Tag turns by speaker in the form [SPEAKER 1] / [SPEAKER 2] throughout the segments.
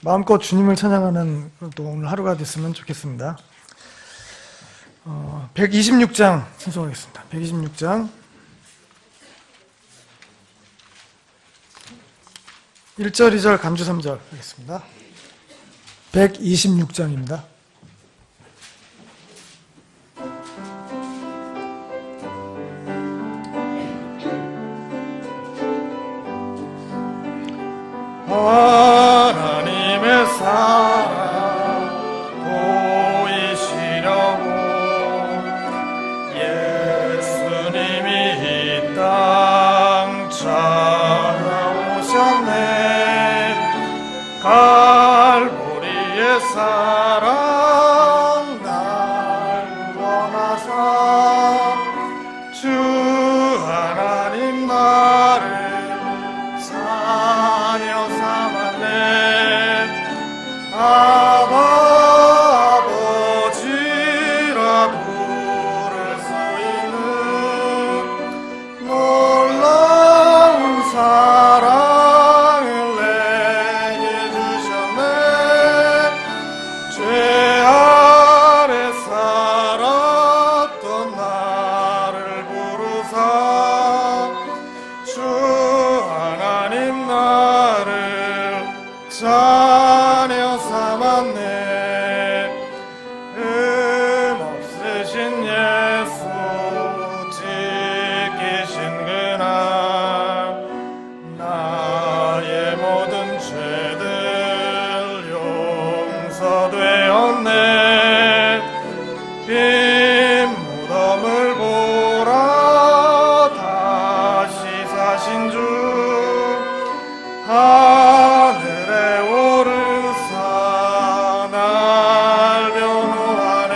[SPEAKER 1] 마음껏 주님을 찬양하는 또 오늘 하루가 됐으면 좋겠습니다. 126장 신청하겠습니다. 126장 1절, 2절, 간주 3절 하겠습니다. 126장입니다.
[SPEAKER 2] 하나님의 사랑 보이시려고 예수님이 이 땅 찾아오셨네. 갈보리의 사랑 날 구원하사 주 하나님 나를 자녀 삼았네. 아버지라 부를 수 있는 놀라운 사랑을 내게 주셨네. 죄 아래 살았던 나를 부르사 주 하나님 나를 자녀 삼았네. 없으신 예수 지키신 그날 나의 모든 죄들 용서되었네. 빈 무덤을 보라 다시 사신 주 하늘에 오르사 날 변호하네.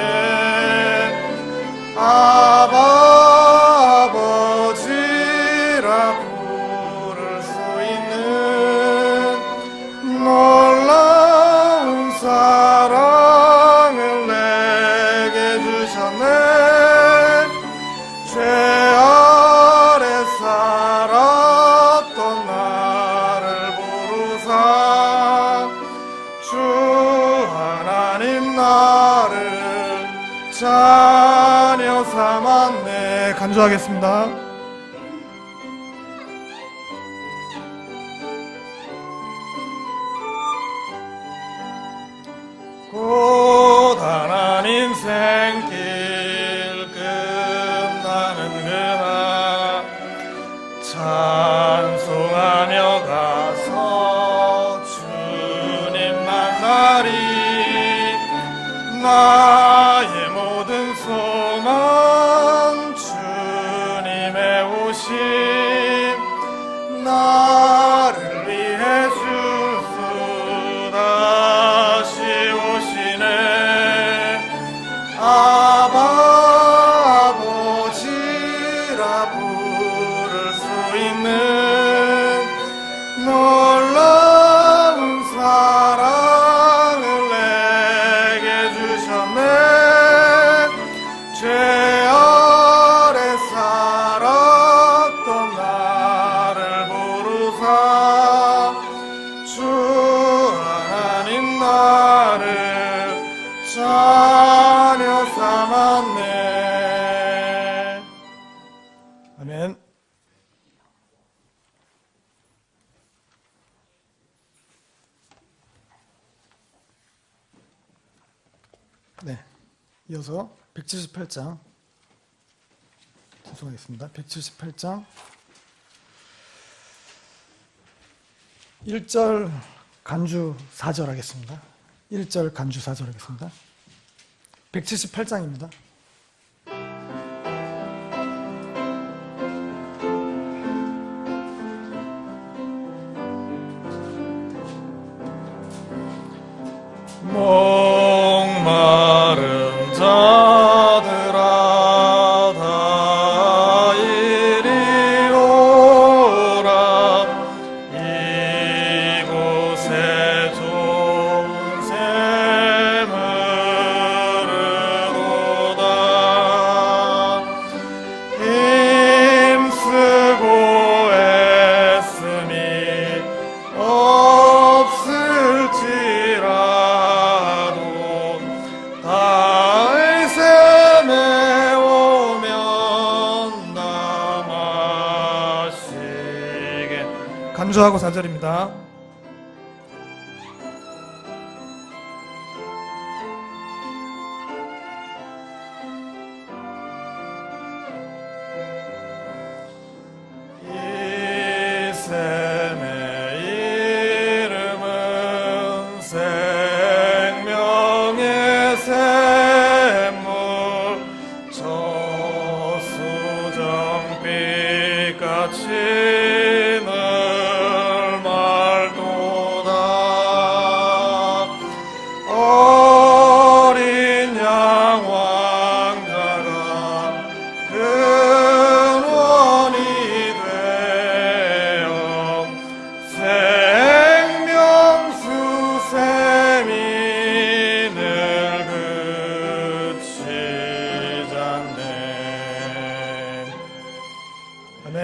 [SPEAKER 2] 아버지라 부를 수 있는 놀라운 사랑을 내게 주셨네. 죄 아래 살았던 나를 부르사 주 하나님 나를 자녀 삼았네. 간주하겠습니다. 고단한 인생길 끝나는 그날 찬송하며 가서 주님 만나리. 나의 모든 소망 주님의 오심 나를 위해 주수 다시 오시네. 아버지라 부를 수 있는 놀라운 사랑을 내게 주셨네. 죄 아래 살았던 나를 부르사 주 하나님 나를 자녀 삼았네. 아멘. 네, 이어서 178장 신청하겠습니다. 178장 1절 간주 4절 하겠습니다. 1절 간주 4절 하겠습니다. 178장입니다. 목마른 자들아 다 이리 오라. 이곳에 좋은 샘을 힘쓰고 애쓰니
[SPEAKER 3] 간주하고 4절입니다. 이 샘의 이름은 생명의 샘물 저수정빛같이 늘 맑도다. 어린 양 왕자가 근원이 되어 생명수 샘이 늘 그치잖네. 아멘.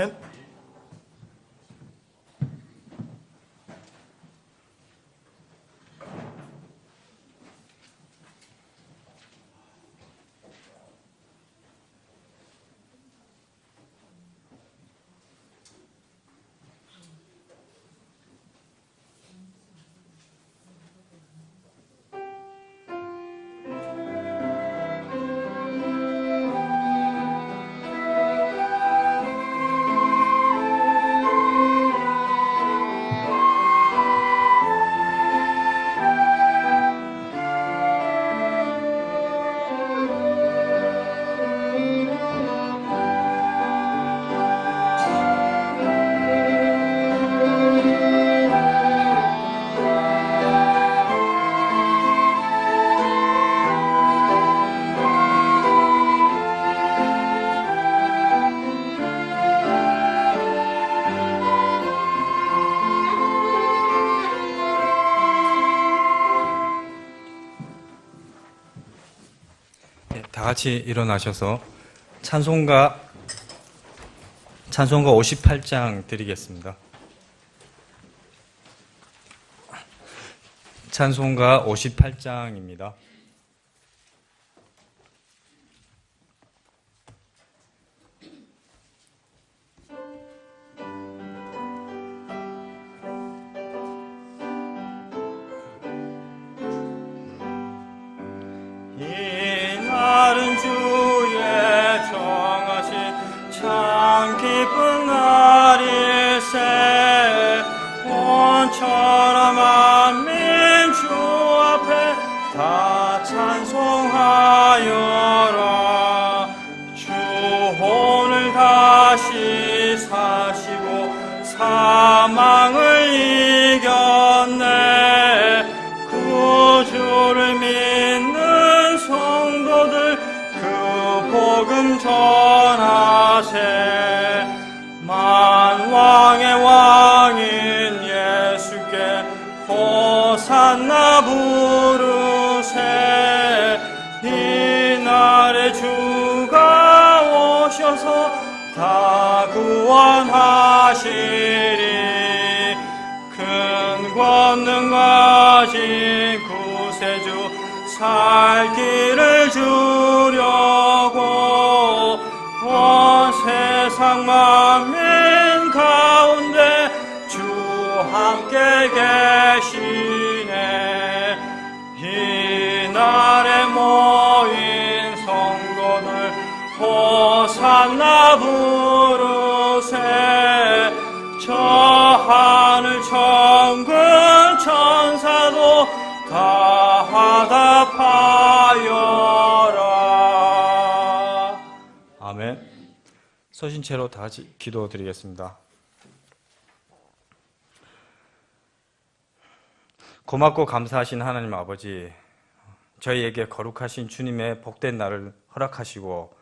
[SPEAKER 4] 다 같이 일어나셔서 찬송가 58장 드리겠습니다. 찬송가 58장입니다.
[SPEAKER 5] 이날은 주의 정하신 참 기쁜 날일세. 온 천하 만민 주 앞에 다 찬송하여라. 주 오늘 다시 사시고 사망을 이겼네. 구주를 믿는 성도들 그 복음 전하세. 만왕의 왕인 예수께 호산나 부르세. 이날에 주가 오셔서 다 구원하시리. 큰 권능 가진 구세주 살 길을 주려고 온 세상 만민 가운데 주 함께 계시네. 이날에 모인 성도들 호산나 부르세. 저 하늘 천군 천사도 다 화답하여라.
[SPEAKER 4] 아멘. 서신 채로 다 같이 기도드리겠습니다. 고맙고 감사하신 하나님 아버지, 저희에게 거룩하신 주님의 복된 날을 허락하시고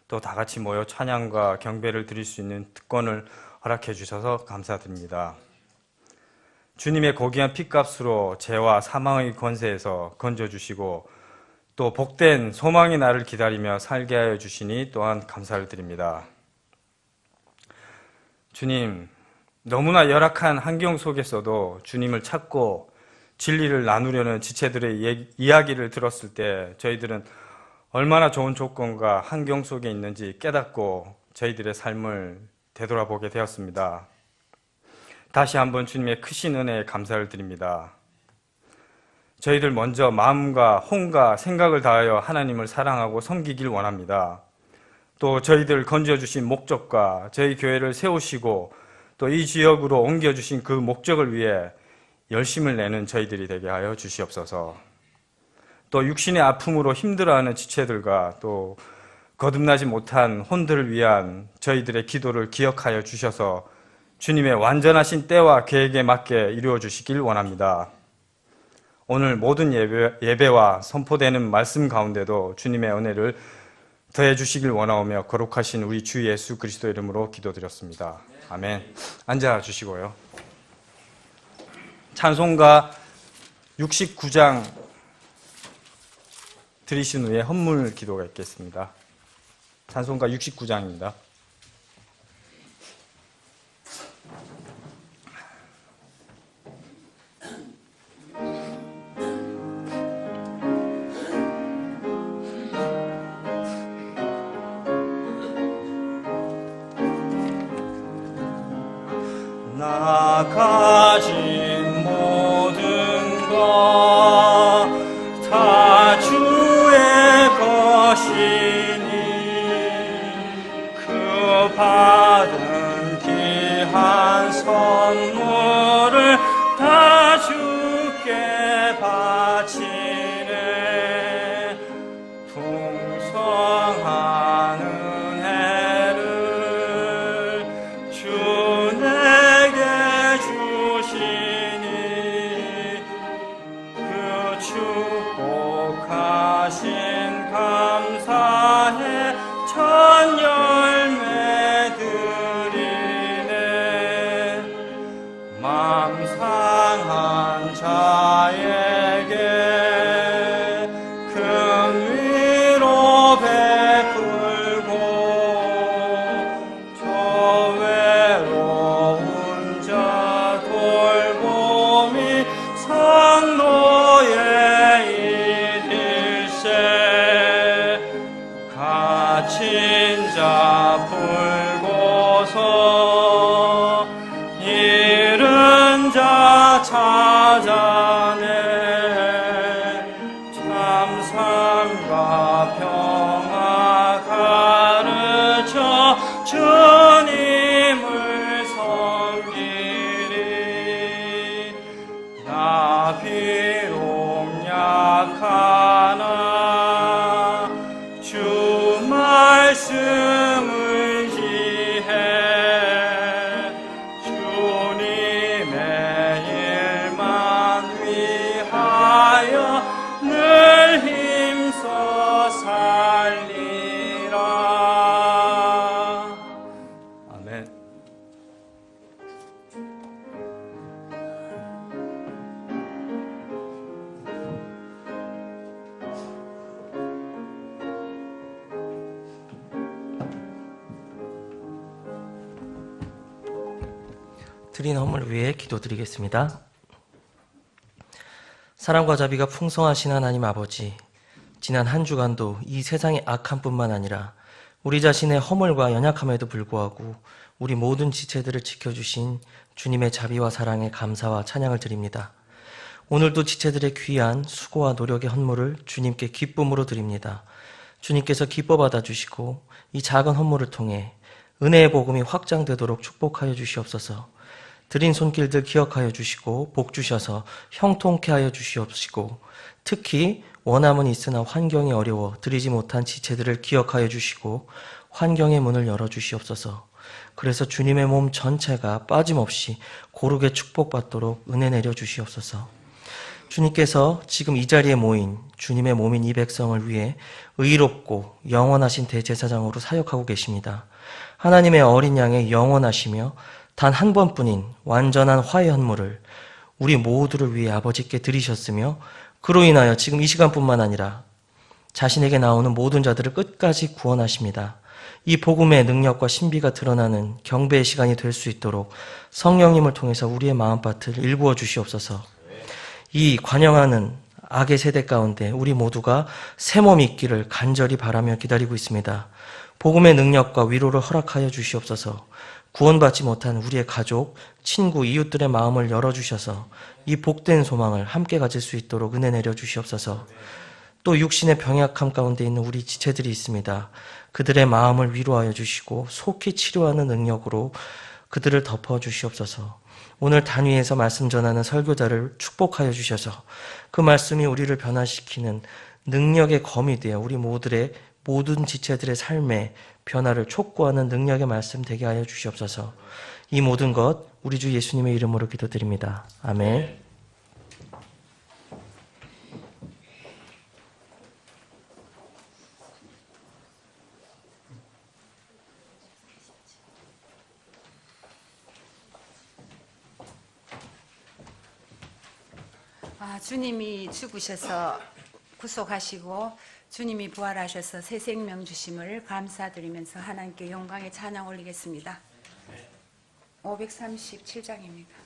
[SPEAKER 4] 또 다 같이 모여 찬양과 경배를 드릴 수 있는 특권을 허락해 주셔서 감사드립니다. 주님의 고귀한 핏값으로 죄와 사망의 권세에서 건져주시고 또 복된 소망의 날을 기다리며 살게 하여 주시니 또한 감사를 드립니다. 주님, 너무나 열악한 환경 속에서도 주님을 찾고 진리를 나누려는 지체들의 이야기를 들었을 때 저희들은 얼마나 좋은 조건과 환경 속에 있는지 깨닫고 저희들의 삶을 되돌아보게 되었습니다. 다시 한번 주님의 크신 은혜에 감사를 드립니다. 저희들 먼저 마음과 혼과 생각을 다하여 하나님을 사랑하고 섬기길 원합니다. 또 저희들 건져주신 목적과 저희 교회를 세우시고 또 이 지역으로 옮겨주신 그 목적을 위해 열심을 내는 저희들이 되게 하여 주시옵소서. 또 육신의 아픔으로 힘들어하는 지체들과 또 거듭나지 못한 혼들을 위한 저희들의 기도를 기억하여 주셔서 주님의 완전하신 때와 계획에 맞게 이루어 주시길 원합니다. 오늘 모든 예배와 선포되는 말씀 가운데도 주님의 은혜를 더해 주시길 원하오며 거룩하신 우리 주 예수 그리스도 이름으로 기도드렸습니다. 아멘. 앉아 주시고요. 찬송가 69장 드리신 후에 헌물 기도가 있겠습니다. 찬송가 69장입니다.
[SPEAKER 5] 나 가진 모든 것 다 주의 것이니 그 받은 귀한 선물을 다 주께 바치네. 풍성한 은혜를 주 내게 주시니 그 축복하신 감사에 첫 열매 드리네. 맘 상한 자에게 큰 위로 베풀고 저 외로운 자 돌봄이 성도의 일일세. 갇힌 자 풀고서 잃은 자 찾아내. 참 삶과 평화 가르쳐 주님을 섬기리. 나 비록 약하나 주 말씀을 지해 주님의 일만 위하여 늘 힘써 살리라. 아멘.
[SPEAKER 6] 드린 헌물 위해 기도드리겠습니다. 사랑과 자비가 풍성하신 하나님 아버지, 지난 한 주간도 이 세상의 악함뿐만 아니라 우리 자신의 허물과 연약함에도 불구하고 우리 모든 지체들을 지켜주신 주님의 자비와 사랑에 감사와 찬양을 드립니다. 오늘도 지체들의 귀한 수고와 노력의 헌물을 주님께 기쁨으로 드립니다. 주님께서 기뻐 받아주시고 이 작은 헌물을 통해 은혜의 복음이 확장되도록 축복하여 주시옵소서. 드린 손길들 기억하여 주시고 복 주셔서 형통케 하여 주시옵시고, 특히 원함은 있으나 환경이 어려워 드리지 못한 지체들을 기억하여 주시고 환경의 문을 열어 주시옵소서. 그래서 주님의 몸 전체가 빠짐없이 고르게 축복받도록 은혜 내려 주시옵소서. 주님께서 지금 이 자리에 모인 주님의 몸인 이 백성을 위해 의롭고 영원하신 대제사장으로 사역하고 계십니다. 하나님의 어린 양의 영원하시며 단 한 번뿐인 완전한 화해 헌물을 우리 모두를 위해 아버지께 드리셨으며, 그로 인하여 지금 이 시간뿐만 아니라 자신에게 나오는 모든 자들을 끝까지 구원하십니다. 이 복음의 능력과 신비가 드러나는 경배의 시간이 될 수 있도록 성령님을 통해서 우리의 마음밭을 일구어 주시옵소서. 이 관영하는 악의 세대 가운데 우리 모두가 새 몸이 있기를 간절히 바라며 기다리고 있습니다. 복음의 능력과 위로를 허락하여 주시옵소서. 구원받지 못한 우리의 가족, 친구, 이웃들의 마음을 열어주셔서 이 복된 소망을 함께 가질 수 있도록 은혜 내려주시옵소서. 또 육신의 병약함 가운데 있는 우리 지체들이 있습니다. 그들의 마음을 위로하여 주시고 속히 치료하는 능력으로 그들을 덮어주시옵소서. 오늘 단위에서 말씀 전하는 설교자를 축복하여 주셔서 그 말씀이 우리를 변화시키는 능력의 검이 되어 우리 모든 지체들의 삶에 변화를 촉구하는 능력의 말씀 되게 하여 주시옵소서. 이 모든 것 우리 주 예수님의 이름으로 기도드립니다. 아멘.
[SPEAKER 7] 주님이 죽으셔서 구속하시고 주님이 부활하셔서 새 생명 주심을 감사드리면서 하나님께 영광의 찬양 올리겠습니다. 537장입니다.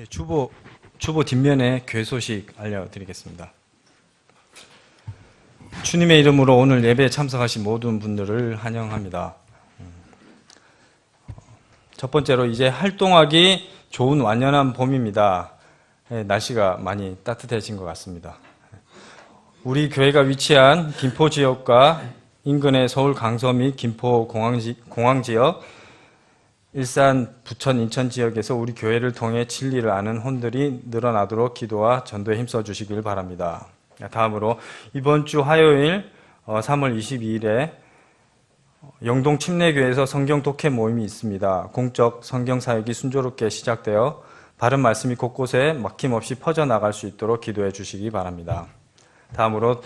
[SPEAKER 4] 예, 주보 뒷면에 교회 소식 알려드리겠습니다. 주님의 이름으로 오늘 예배에 참석하신 모든 분들을 환영합니다. 첫 번째로 이제 활동하기 좋은 완연한 봄입니다. 예, 날씨가 많이 따뜻해진 것 같습니다. 우리 교회가 위치한 김포 지역과 인근의 서울 강서 및 김포 공항 지역, 일산, 부천, 인천 지역에서 우리 교회를 통해 진리를 아는 혼들이 늘어나도록 기도와 전도에 힘써 주시길 바랍니다. 다음으로 이번 주 화요일 3월 22일에 영동 침례교회에서 성경 독해 모임이 있습니다. 공적 성경 사역이 순조롭게 시작되어 바른 말씀이 곳곳에 막힘없이 퍼져나갈 수 있도록 기도해 주시기 바랍니다. 다음으로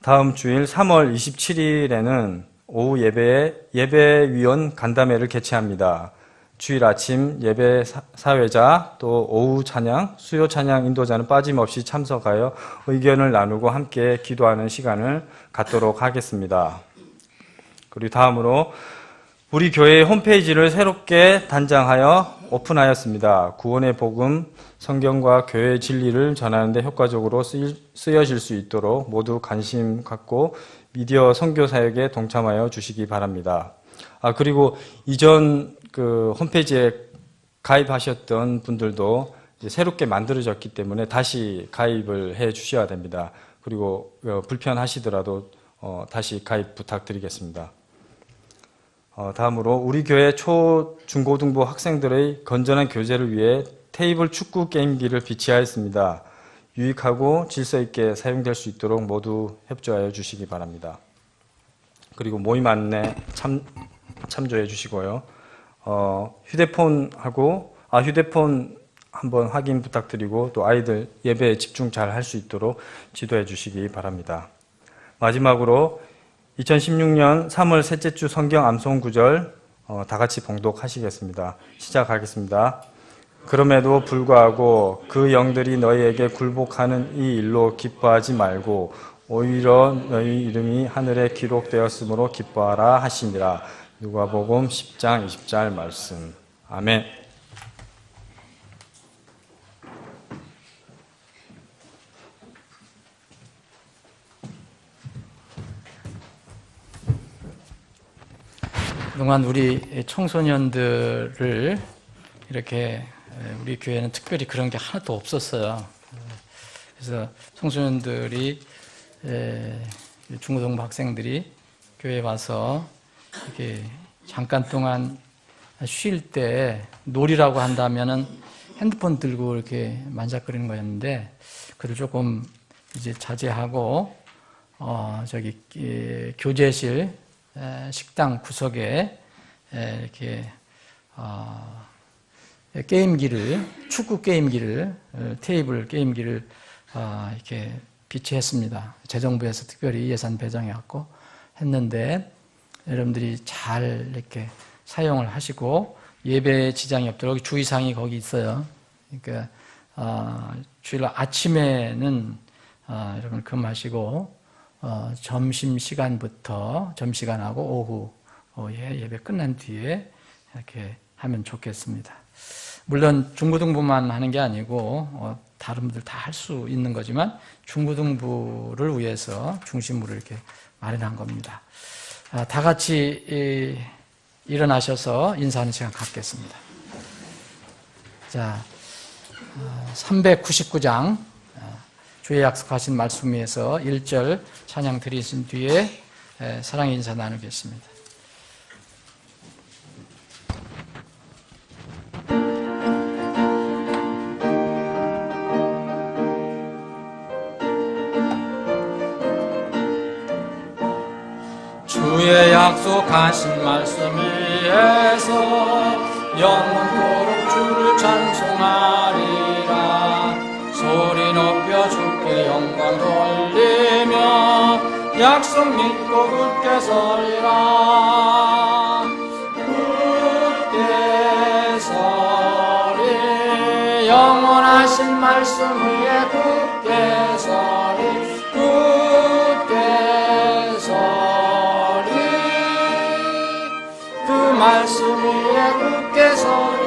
[SPEAKER 4] 다음 주일 3월 27일에는 오후 예배에 예배위원 간담회를 개최합니다. 주일 아침 예배 사회자 또 오후 찬양, 수요 찬양 인도자는 빠짐없이 참석하여 의견을 나누고 함께 기도하는 시간을 갖도록 하겠습니다. 그리고 다음으로 우리 교회의 홈페이지를 새롭게 단장하여 오픈하였습니다. 구원의 복음, 성경과 교회의 진리를 전하는 데 효과적으로 쓰여질 수 있도록 모두 관심 갖고 미디어 선교 사역에 동참하여 주시기 바랍니다. 그리고 이전 그 홈페이지에 가입하셨던 분들도 이제 새롭게 만들어졌기 때문에 다시 가입을 해 주셔야 됩니다. 그리고 불편하시더라도 다시 가입 부탁드리겠습니다. 다음으로 우리 교회 초, 중고등부 학생들의 건전한 교제를 위해 테이블 축구 게임기를 비치하였습니다. 유익하고 질서 있게 사용될 수 있도록 모두 협조하여 주시기 바랍니다. 그리고 모임 안내 참조해 주시고요. 휴대폰 한번 확인 부탁드리고 또 아이들 예배에 집중 잘 할 수 있도록 지도해 주시기 바랍니다. 마지막으로 2016년 3월 셋째 주 성경 암송 구절 다 같이 봉독하시겠습니다. 시작하겠습니다. 그럼에도 불구하고 그 영들이 너희에게 굴복하는 이 일로 기뻐하지 말고 오히려 너희 이름이 하늘에 기록되었으므로 기뻐하라 하시니라. 누가복음 10장 20절 말씀. 아멘.
[SPEAKER 8] 그동안 우리 청소년들을 이렇게 우리 교회는 특별히 그런 게 하나도 없었어요. 그래서 청소년들이 중고등부 학생들이 교회에 와서 이렇게 잠깐 동안 쉴 때 놀이라고 한다면은 핸드폰 들고 이렇게 만작거리는 거였는데 그걸 조금 이제 자제하고 교제실 식당 구석에 이렇게 게임기를 축구 게임기를 테이블 게임기를 이렇게 비치했습니다. 재정부에서 특별히 예산 배정해 갖고 했는데 여러분들이 잘 이렇게 사용을 하시고 예배에 지장이 없도록 주의사항이 거기 있어요. 그러니까 주일 아침에는 여러분 금하시고 점심시간부터 점심시간하고 오후에 예배 끝난 뒤에 이렇게 하면 좋겠습니다. 물론 중고등부만 하는 게 아니고 다른 분들 다 할 수 있는 거지만 중고등부를 위해서 중심으로 이렇게 마련한 겁니다. 다 같이 일어나셔서 인사하는 시간 갖겠습니다. 자, 399장 주의 약속하신 말씀 위에서 1절 찬양 드리신 뒤에 사랑의 인사 나누겠습니다.
[SPEAKER 5] 주의 약속하신 말씀 위에서 영원토록 주를 찬송하리라. 소리 높여 주께 영광 돌리며 약속 믿고 굳게 서리라. 굳게 서리 영원하신 말씀 위에 굳게 서리 굳게 서리 그 말씀 위에 굳게 서리라.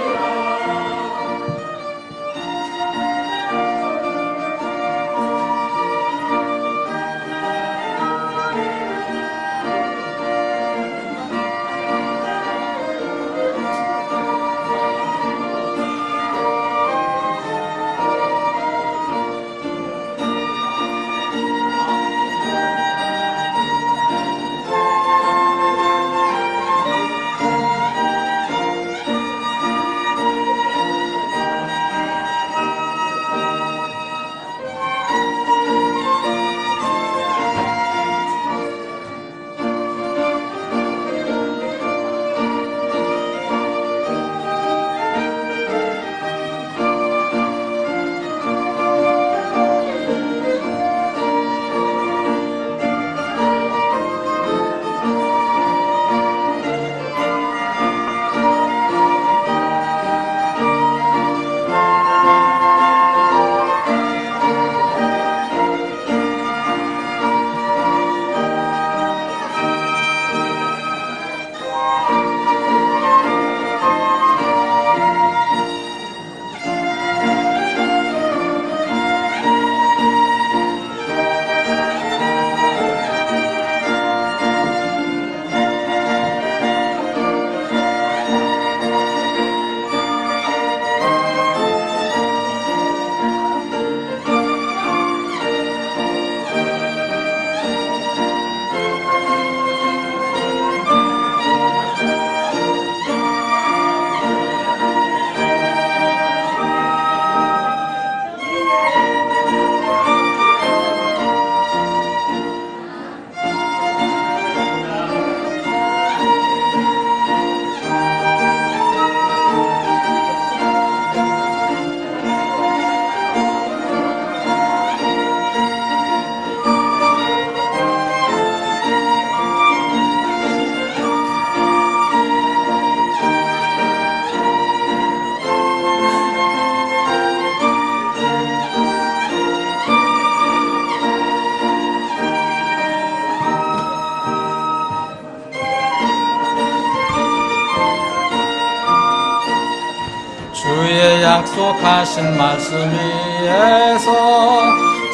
[SPEAKER 8] 약속하신 말씀 위에서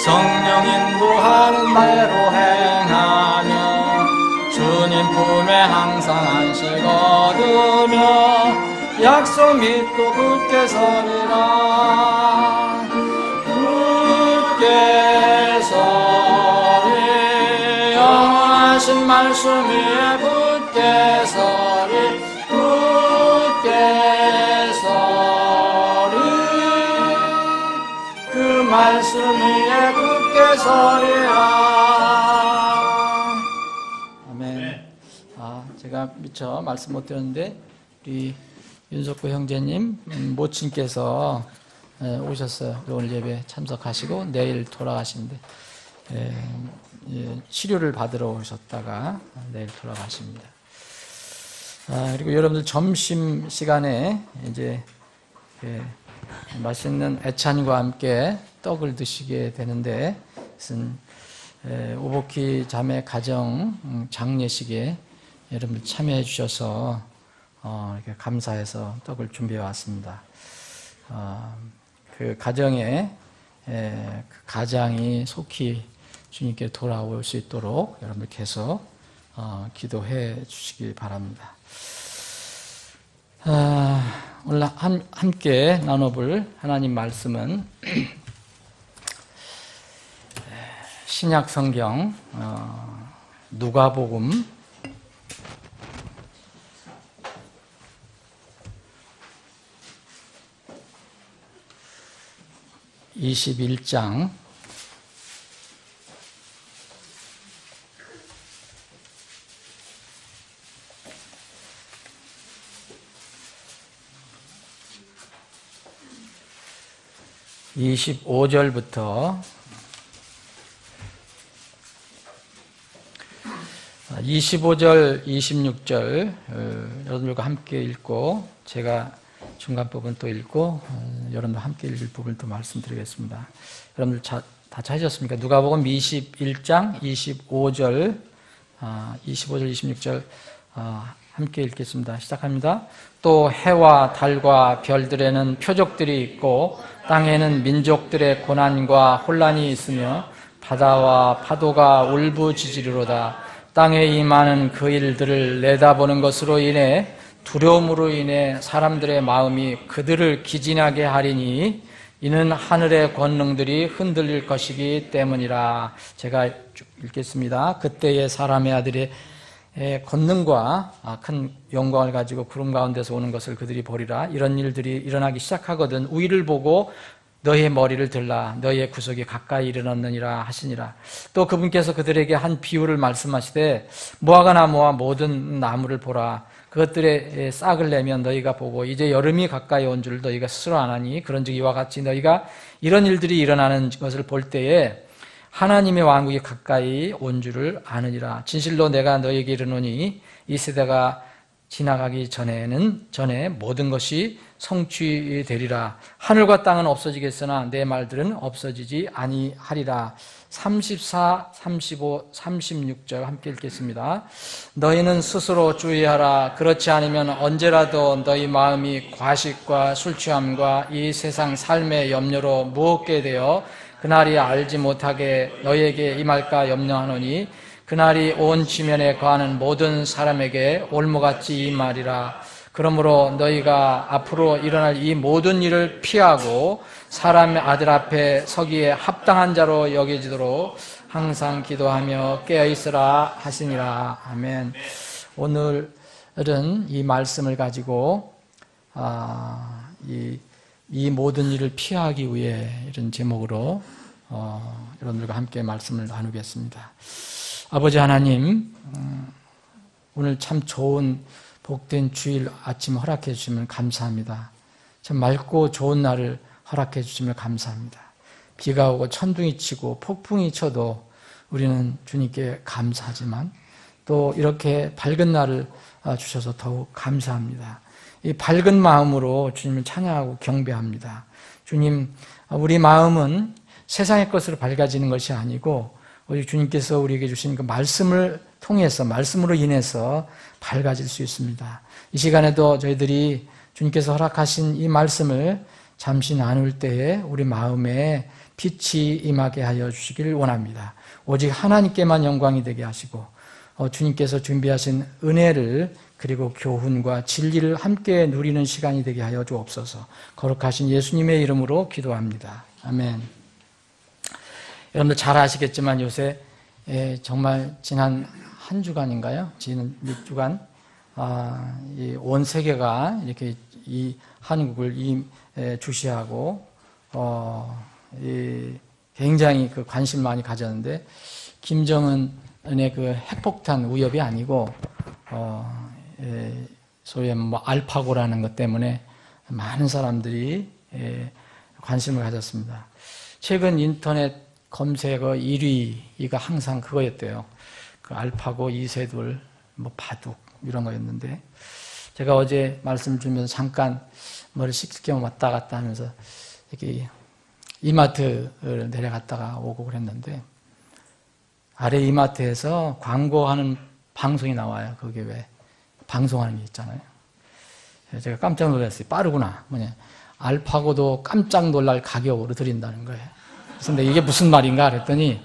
[SPEAKER 8] 성령 인도하는 대로 행하며 주님 품에 항상 안식 얻으며 약속 믿고 굳게 서리라. 굳게 서리 영원하신 말씀 위에 굳게 서리 굳게 서리 그 말씀 위에 굳게 서리라. 아멘. 제가 미처 말씀 못 드렸는데 우리 윤석구 형제님 모친께서 오셨어요. 오늘 예배 참석하시고 내일 돌아가시는데 치료를 받으러 오셨다가 내일 돌아가십니다. 그리고 여러분들 점심 시간에 이제 맛있는 애찬과 함께 떡을 드시게 되는데, 그것은 오복희 자매 가정 장례식에 여러분들 참여해 주셔서 이렇게 감사해서 떡을 준비해 왔습니다. 그 가정에 그 가장이 속히 주님께 돌아올 수 있도록 여러분들 계속 기도해 주시기 바랍니다. 오늘 함께 나눠볼 하나님 말씀은 신약 성경 누가복음 21장 25절부터 25절, 26절 여러분들과 함께 읽고 제가 중간 부분 또 읽고 여러분들 함께 읽을 부분 또 말씀드리겠습니다. 여러분들 다 찾으셨습니까? 누가복음 21장 25절, 26절 함께 읽겠습니다. 시작합니다. 또 해와 달과 별들에는 표적들이 있고 땅에는 민족들의 고난과 혼란이 있으며 바다와 파도가 울부짖으리로다. 땅에 임하는 그 일들을 내다보는 것으로 인해 두려움으로 인해 사람들의 마음이 그들을 기진하게 하리니 이는 하늘의 권능들이 흔들릴 것이기 때문이라. 제가 읽겠습니다. 그때의 사람의 아들의 권능과 큰 영광을 가지고 구름 가운데서 오는 것을 그들이 보리라. 이런 일들이 일어나기 시작하거든 위를 보고 너희의 머리를 들라. 너희의 구속이 가까이 이르렀느니라 하시니라. 또 그분께서 그들에게 한 비유를 말씀하시되 무화과 나무와 모든 나무를 보라. 그것들의 싹을 내면 너희가 보고 이제 여름이 가까이 온 줄 너희가 스스로 아나니 그런즉 이와 같이 너희가 이런 일들이 일어나는 것을 볼 때에 하나님의 왕국이 가까이 온 줄을 아느니라. 진실로 내가 너희에게 이르노니 이 세대가 지나가기 전에 모든 것이 성취되리라. 하늘과 땅은 없어지겠으나 내 말들은 없어지지 아니하리라. 34, 35, 36절 함께 읽겠습니다. 너희는 스스로 주의하라. 그렇지 않으면 언제라도 너희 마음이 과식과 술취함과 이 세상 삶의 염려로 무겁게 되어 그날이 알지 못하게 너희에게 임할까 염려하노니 그날이 온 지면에 거하는 모든 사람에게 올무같이 임하리라. 그러므로 너희가 앞으로 일어날 이 모든 일을 피하고 사람의 아들 앞에 서기에 합당한 자로 여겨지도록 항상 기도하며 깨어있으라 하시니라. 아멘. 오늘은 이 말씀을 가지고 이 모든 일을 피하기 위해 이런 제목으로 여러분들과 함께 말씀을 나누겠습니다. 아버지 하나님, 오늘 참 좋은 복된 주일 아침 허락해 주시면 감사합니다. 참 맑고 좋은 날을 허락해 주시면 감사합니다. 비가 오고 천둥이 치고 폭풍이 쳐도 우리는 주님께 감사하지만 또 이렇게 밝은 날을 주셔서 더욱 감사합니다. 이 밝은 마음으로 주님을 찬양하고 경배합니다. 주님, 우리 마음은 세상의 것으로 밝아지는 것이 아니고 우리 주님께서 우리에게 주신 그 말씀을 통해서, 말씀으로 인해서 밝아질 수 있습니다. 이 시간에도 저희들이 주님께서 허락하신 이 말씀을 잠시 나눌 때에 우리 마음에 빛이 임하게 하여 주시길 원합니다. 오직 하나님께만 영광이 되게 하시고 주님께서 준비하신 은혜를 그리고 교훈과 진리를 함께 누리는 시간이 되게 하여 주옵소서. 거룩하신 예수님의 이름으로 기도합니다. 아멘. 여러분들 잘 아시겠지만 요새 정말 지난 한 주간인가요? 지난 6주간 온 세계가 이렇게 이 한국을 주시하고 굉장히 그 관심 많이 가졌는데 김정은의 그 핵폭탄 위협이 아니고 소위 뭐 알파고라는 것 때문에 많은 사람들이 관심을 가졌습니다. 최근 인터넷 검색어 1위가 항상 그거였대요. 그 알파고, 이세돌, 뭐 바둑 이런 거였는데 제가 어제 말씀 주면서 잠깐 머리 씻을 겸 왔다 갔다 하면서 이렇게 이마트를 내려갔다가 오고 그랬는데 아래 이마트에서 광고하는 방송이 나와요. 그게 왜 방송하는 게 있잖아요. 제가 깜짝 놀랐어요. 빠르구나. 알파고도 깜짝 놀랄 가격으로 드린다는 거예요. 그래서 이게 무슨 말인가 그랬더니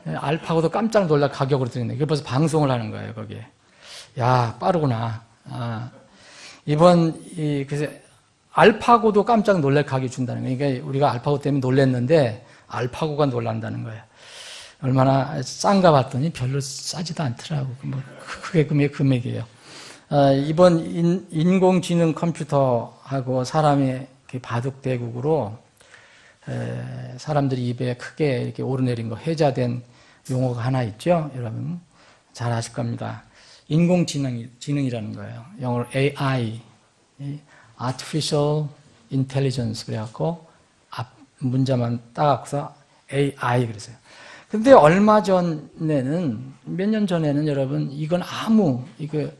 [SPEAKER 8] 알파고도 깜짝 놀랄 가격으로 드린다. 이게 벌써 방송을 하는 거예요. 거기에. 야, 빠르구나. 그래서 알파고도 깜짝 놀랄 가격 준다는 거예요. 그러니까 우리가 알파고 때문에 놀랐는데 알파고가 놀란다는 거예요. 얼마나 싼가 봤더니 별로 싸지도 않더라고. 그게 금액이에요. 이번 인공지능 컴퓨터하고 사람의 바둑 대국으로 사람들이 입에 크게 이렇게 오르내린 거 회자된 용어가 하나 있죠. 여러분 잘 아실 겁니다. 인공지능이라는 거예요. 영어로 AI, Artificial Intelligence 그래갖고 앞 문자만 따갖고서 AI 그랬어요. 근데 얼마 전에는 몇 년 전에는 여러분 이건 이거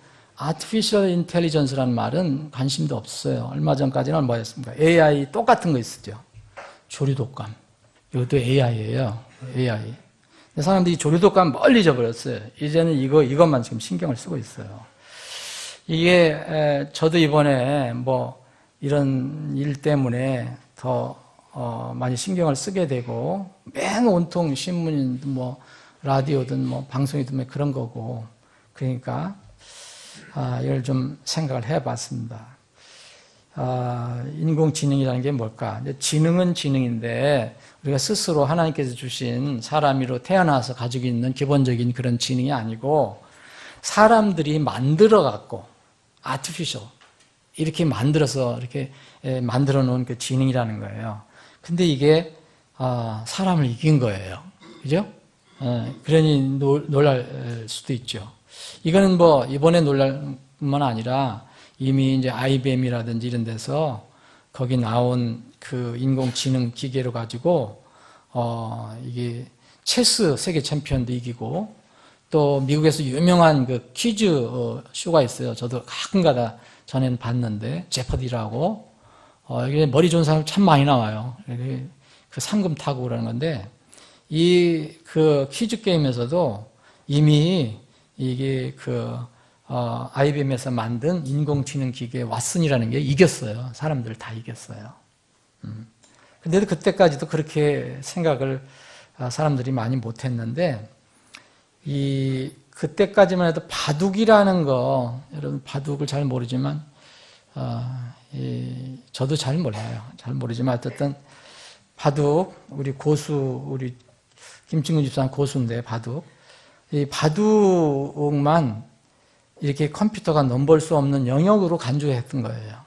[SPEAKER 8] Artificial Intelligence라는 말은 관심도 없어요. 얼마 전까지는 뭐였습니까? AI 똑같은 거 있었죠. 조류독감. 이것도 AI예요. AI. 사람들이 조류독감 멀리 잊어버렸어요. 이제는 이것만 지금 신경을 쓰고 있어요. 이게 저도 이번에 이런 일 때문에 더 많이 신경을 쓰게 되고 맨 온통 신문이든 라디오든 방송이든 그런 거고 그러니까 이걸 좀 생각을 해봤습니다. 인공지능이라는 게 뭘까? 지능은 지능인데 우리가 스스로 하나님께서 주신 사람으로 태어나서 가지고 있는 기본적인 그런 지능이 아니고 사람들이 만들어갖고 artificial 이렇게 만들어서 이렇게 만들어 놓은 그 지능이라는 거예요. 근데 이게 사람을 이긴 거예요. 그죠? 그러니 놀랄 수도 있죠. 이거는 이번에 놀랄 뿐만 아니라 이미 이제 IBM이라든지 이런 데서 거기 나온 그 인공지능 기계로 가지고 이게 체스 세계 챔피언도 이기고 또 미국에서 유명한 그 퀴즈 쇼가 있어요. 저도 가끔가다 전에는 봤는데 제퍼디라고 이게 머리 좋은 사람 참 많이 나와요. 그 상금 타고 그러는 건데 그 퀴즈 게임에서도 이미 이게 IBM에서 만든 인공지능 기계 왓슨이라는 게 이겼어요. 사람들 다 이겼어요. 근데도 그때까지도 그렇게 생각을 사람들이 많이 못했는데 그때까지만 해도 바둑이라는 거 여러분 바둑을 잘 모르지만 저도 잘 몰라요. 잘 모르지만 어쨌든 바둑 우리 김충근 집사는 고수인데 이 바둑만 이렇게 컴퓨터가 넘볼 수 없는 영역으로 간주했던 거예요.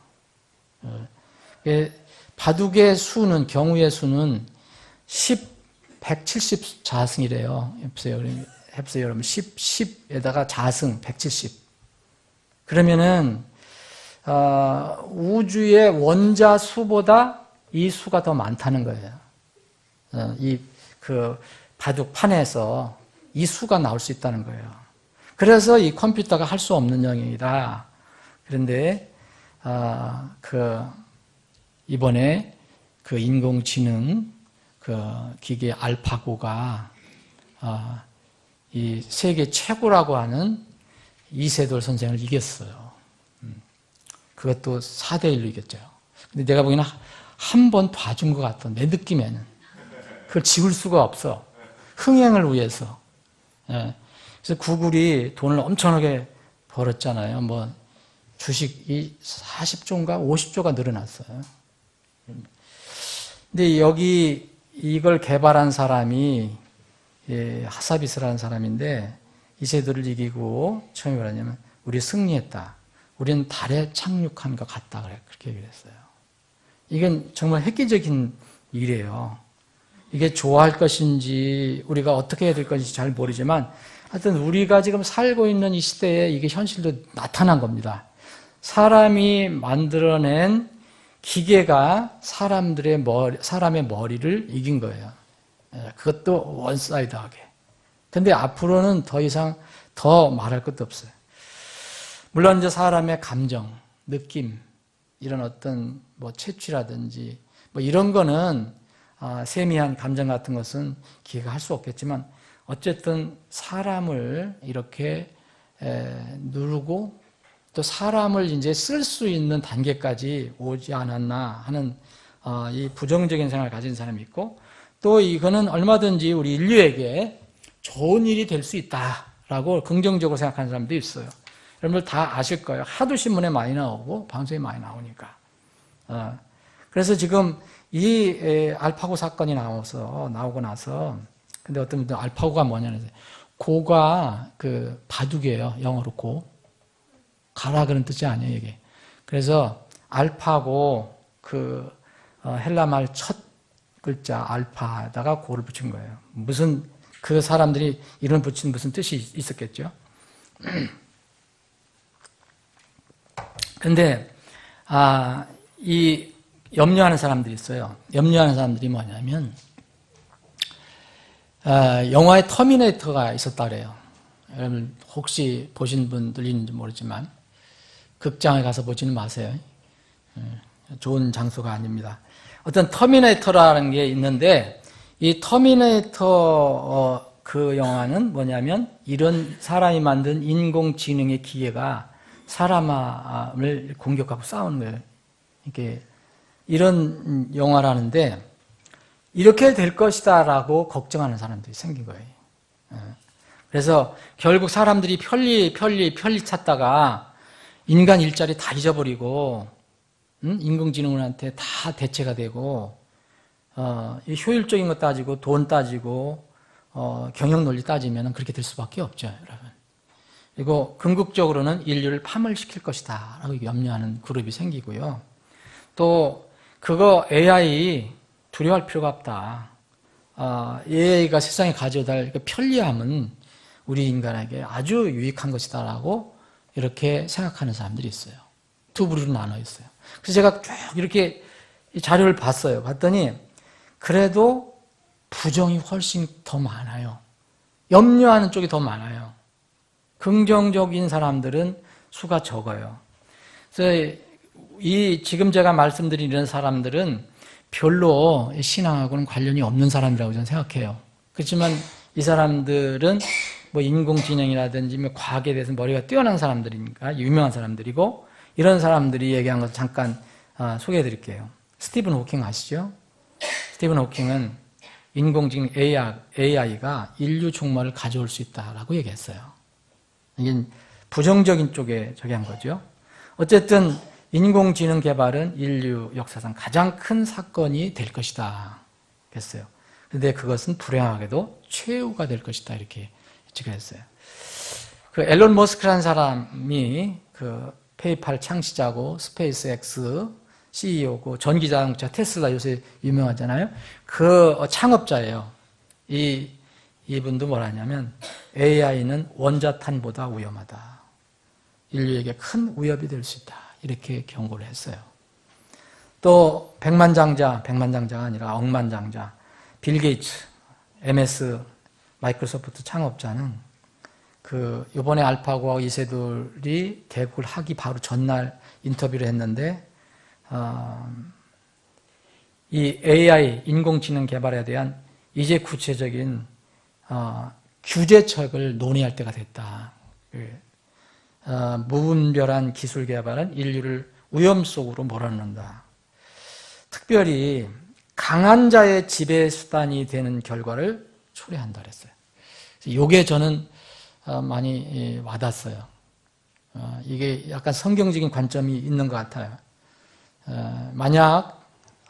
[SPEAKER 8] 바둑의 수는 경우의 수는 170자승이래요. 해보세요 여러분. 10에다가 자승 170. 그러면은 우주의 원자 수보다 이 수가 더 많다는 거예요. 그 바둑판에서 이 수가 나올 수 있다는 거예요. 그래서 이 컴퓨터가 할 수 없는 영역이다. 그런데 이번에 그 인공지능 그 기계 알파고가 이 세계 최고라고 하는 이세돌 선생을 이겼어요. 그것도 4대1로 이겼죠. 근데 내가 보기에는 한 번 봐준 것 같아. 내 느낌에는. 그걸 지울 수가 없어. 흥행을 위해서. 예. 그래서 구글이 돈을 엄청나게 벌었잖아요. 뭐 주식이 40조인가 50조가 늘어났어요. 근데 여기 이걸 개발한 사람이 하사비스라는 사람인데 이세돌을 이기고 처음에 뭐라냐면 우리 승리했다. 우리는 달에 착륙한 것 같다. 그렇게 얘기를 했어요. 이건 정말 획기적인 일이에요. 이게 좋아할 것인지 우리가 어떻게 해야 될 것인지 잘 모르지만 하여튼 우리가 지금 살고 있는 이 시대에 이게 현실로 나타난 겁니다. 사람이 만들어낸 기계가 사람의 머리를 이긴 거예요. 그것도 원사이드하게. 근데 앞으로는 더 이상 더 말할 것도 없어요. 물론 이제 사람의 감정, 느낌, 이런 어떤 뭐 채취라든지 뭐 이런 거는 세미한 감정 같은 것은 기계가 할 수 없겠지만 어쨌든 사람을 이렇게 누르고 또 사람을 이제 쓸 수 있는 단계까지 오지 않았나 하는 이 부정적인 생각을 가진 사람이 있고 또 이거는 얼마든지 우리 인류에게 좋은 일이 될 수 있다라고 긍정적으로 생각하는 사람도 있어요. 여러분들 다 아실 거예요. 하도 신문에 많이 나오고 방송에 많이 나오니까. 그래서 지금 이 알파고 사건이 나오고 나서 근데 어떤 분들은 알파고가 뭐냐면 고가 그 바둑이에요. 영어로 고. 가라 그런 뜻이 아니에요, 이게. 그래서 알파고 그 헬라 말 첫 글자 알파에다가 고를 붙인 거예요. 무슨 그 사람들이 이런 붙인 무슨 뜻이 있었겠죠? 근데 이 염려하는 사람들이 있어요. 염려하는 사람들이 뭐냐면 영화에 터미네이터가 있었다 그래요. 여러분 혹시 보신 분들 있는지 모르지만 극장에 가서 보지는 마세요. 좋은 장소가 아닙니다. 어떤 터미네이터라는 게 있는데 이 터미네이터 그 영화는 뭐냐면 이런 사람이 만든 인공지능의 기계가 사람을 공격하고 싸우는 거예요. 이렇게 이런 영화라는데 이렇게 될 것이다라고 걱정하는 사람들이 생긴 거예요. 그래서 결국 사람들이 편리 찾다가 인간 일자리 다 잊어버리고 인공지능한테 다 대체가 되고 효율적인 것 따지고 돈 따지고 경영 논리 따지면 그렇게 될 수밖에 없죠, 여러분. 그리고 궁극적으로는 인류를 파멸시킬 것이다 라고 염려하는 그룹이 생기고요. 또 그거 AI 두려워할 필요가 없다. AI가 세상에 가져다 할 편리함은 우리 인간에게 아주 유익한 것이다 라고 이렇게 생각하는 사람들이 있어요. 두 부류로 나눠 있어요. 그래서 제가 쭉 이렇게 자료를 봤어요. 봤더니 그래도 부정이 훨씬 더 많아요. 염려하는 쪽이 더 많아요. 긍정적인 사람들은 수가 적어요. 그래서 지금 제가 말씀드린 이런 사람들은 별로 신앙하고는 관련이 없는 사람이라고 저는 생각해요. 그렇지만 이 사람들은 뭐 인공지능이라든지 뭐 과학에 대해서 머리가 뛰어난 사람들이니까 유명한 사람들이고 이런 사람들이 얘기한 것을 잠깐 소개해 드릴게요. 스티븐 호킹 아시죠? 스티븐 호킹은 인공지능 AI가 인류 종말을 가져올 수 있다라고 얘기했어요. 이게 부정적인 쪽에 저기 한 거죠. 어쨌든 인공지능 개발은 인류 역사상 가장 큰 사건이 될 것이다 했어요. 그런데 그것은 불행하게도 최후가 될 것이다 이렇게 예측을 했어요. 그 앨런 머스크라는 사람이 그 페이팔 창시자고 스페이스X CEO고 전기자동차 테슬라 요새 유명하잖아요. 그 창업자예요. 이분도 뭐라냐면 AI는 원자탄보다 위험하다. 인류에게 큰 위협이 될 수 있다. 이렇게 경고를 했어요. 또 백만장자가 아니라 억만장자 빌 게이츠 MS 마이크로소프트 창업자는 그 이번에 알파고와 이세돌이 개국을 하기 바로 전날 인터뷰를 했는데 이 AI 인공지능 개발에 대한 이제 구체적인 규제책을 논의할 때가 됐다. 무분별한 기술 개발은 인류를 위험 속으로 몰아넣는다. 특별히 강한 자의 지배 수단이 되는 결과를 초래한다 그랬어요. 이게 저는 많이 와닿았어요. 이게 약간 성경적인 관점이 있는 것 같아요. 만약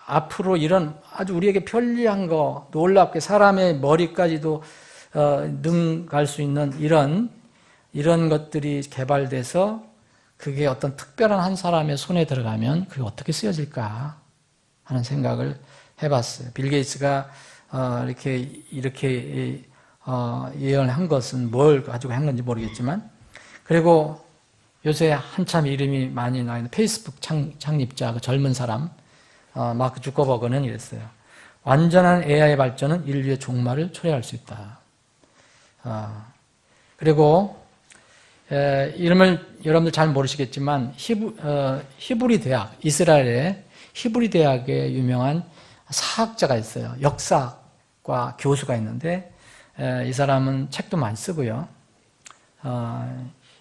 [SPEAKER 8] 앞으로 이런 아주 우리에게 편리한 거, 놀랍게 사람의 머리까지도 능갈 수 있는 이런 것들이 개발돼서 그게 어떤 특별한 한 사람의 손에 들어가면 그게 어떻게 쓰여질까 하는 생각을 해봤어요. 빌 게이츠가 이렇게 예언한 것은 뭘 가지고 한 건지 모르겠지만, 그리고 요새 한참 이름이 많이 나와 있는 페이스북 창립자 그 젊은 사람 마크 주커버그는 이랬어요. 완전한 AI 발전은 인류의 종말을 초래할 수 있다. 그리고 이름을 여러분들 잘 모르시겠지만 히브리 대학, 이스라엘의 히브리 대학에 유명한 사학자가 있어요. 역사과 교수가 있는데 이 사람은 책도 많이 쓰고요.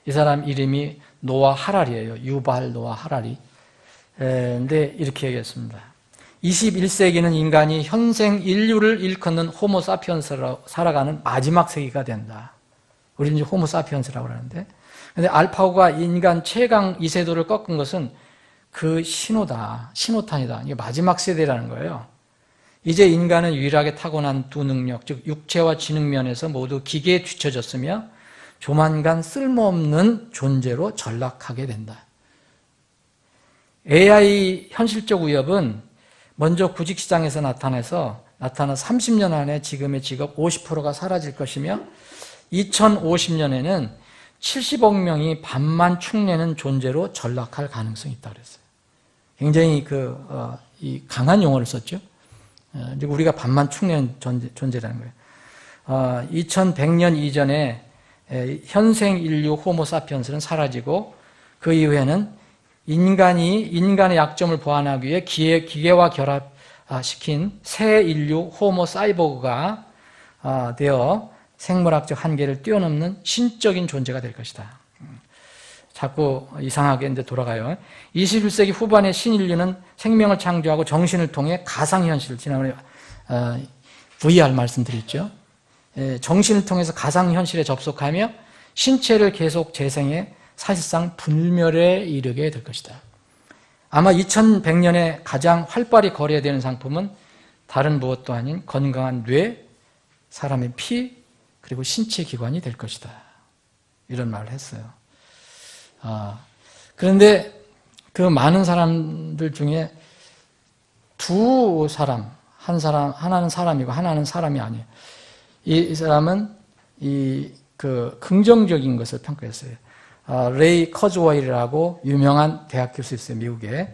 [SPEAKER 8] 이 사람 이름이 노아 하라리예요. 유발 노아 하라리. 근데 이렇게 얘기했습니다. 21세기는 인간이 현생 인류를 일컫는 호모 사피언스로 살아가는 마지막 세기가 된다. 우리는 이제 호모 사피언스라고 하는데, 근데 알파고가 인간 최강 이세돌을 꺾은 것은 그 신호다. 신호탄이다. 이게 마지막 세대라는 거예요. 이제 인간은 유일하게 타고난 두 능력, 즉 육체와 지능 면에서 모두 기계에 뒤처졌으며 조만간 쓸모없는 존재로 전락하게 된다. AI 현실적 위협은 먼저 구직시장에서 나타나 30년 안에 지금의 직업 50%가 사라질 것이며 2050년에는 70억 명이 밥만 축내는 존재로 전락할 가능성이 있다고 그랬어요. 굉장히 이 강한 용어를 썼죠. 우리가 밥만 축내는 존재라는 거예요. 2100년 이전에 현생 인류 호모 사피언스는 사라지고 그 이후에는 인간의 약점을 보완하기 위해 기계와 결합시킨 새 인류 호모 사이보그가 되어 생물학적 한계를 뛰어넘는 신적인 존재가 될 것이다. 자꾸 이상하게 이제 돌아가요. 21세기 후반의 신인류는 생명을 창조하고 정신을 통해 가상현실, 지난번에 VR 말씀드렸죠. 정신을 통해서 가상현실에 접속하며 신체를 계속 재생해 사실상 불멸에 이르게 될 것이다. 아마 2100년에 가장 활발히 거래되는 상품은 다른 무엇도 아닌 건강한 뇌, 사람의 피, 그리고 신체 기관이 될 것이다. 이런 말을 했어요. 그런데 그 많은 사람들 중에 두 사람, 하나는 사람이고 하나는 사람이 아니에요. 이 사람은 긍정적인 것을 평가했어요. 레이 커즈웨이라고 유명한 대학 교수 있어요. 미국에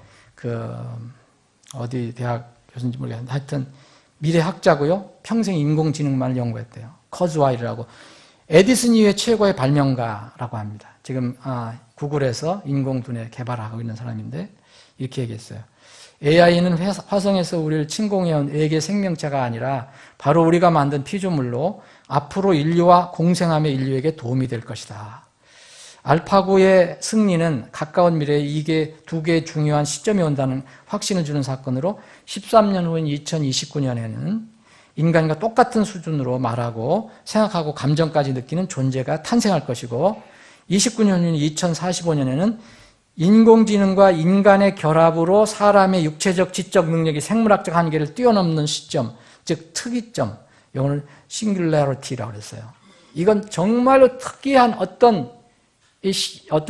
[SPEAKER 8] 어디 대학 교수인지 모르겠는데 하여튼 미래학자고요. 평생 인공지능만을 연구했대요. 커즈웨이라고 에디슨 이후에 최고의 발명가라고 합니다. 지금 구글에서 인공두뇌 개발하고 있는 사람인데 이렇게 얘기했어요. AI는 화성에서 우리를 침공해온 외계 생명체가 아니라 바로 우리가 만든 피조물로 앞으로 인류와 공생하며 인류에게 도움이 될 것이다. 알파고의 승리는 가까운 미래에 이게 두 개의 중요한 시점이 온다는 확신을 주는 사건으로 13년 후인 2029년에는 인간과 똑같은 수준으로 말하고 생각하고 감정까지 느끼는 존재가 탄생할 것이고 29년 후인 2045년에는 인공지능과 인간의 결합으로 사람의 육체적, 지적 능력이 생물학적 한계를 뛰어넘는 시점, 즉 특이점, 영어를 싱귤러리티라고 그랬어요. 이건 정말로 특이한 어떤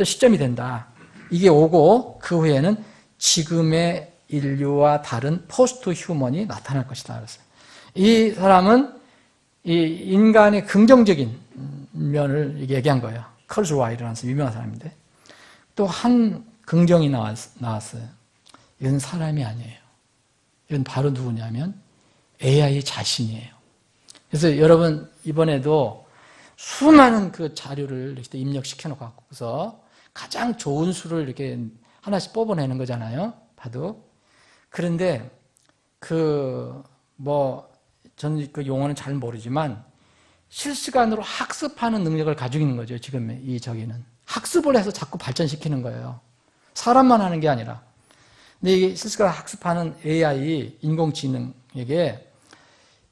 [SPEAKER 8] 시점이 된다. 이게 오고 그 후에는 지금의 인류와 다른 포스트 휴먼이 나타날 것이다. 그랬어요. 이 사람은 이 인간의 긍정적인 면을 얘기한 거예요. 커즈웨이라는 유명한 사람인데 또 한 긍정이 나왔어요. 이건 사람이 아니에요. 이건 바로 누구냐면 AI 자신이에요. 그래서 여러분 이번에도 수많은 그 자료를 이렇게 입력시켜 놓고서 가장 좋은 수를 이렇게 하나씩 뽑아내는 거잖아요. 봐도. 그런데 저는 그 용어는 잘 모르지만 실시간으로 학습하는 능력을 가지고 있는 거죠. 지금 저기는 학습을 해서 자꾸 발전시키는 거예요. 사람만 하는 게 아니라. 근데 이게 실시간 학습하는 AI, 인공지능에게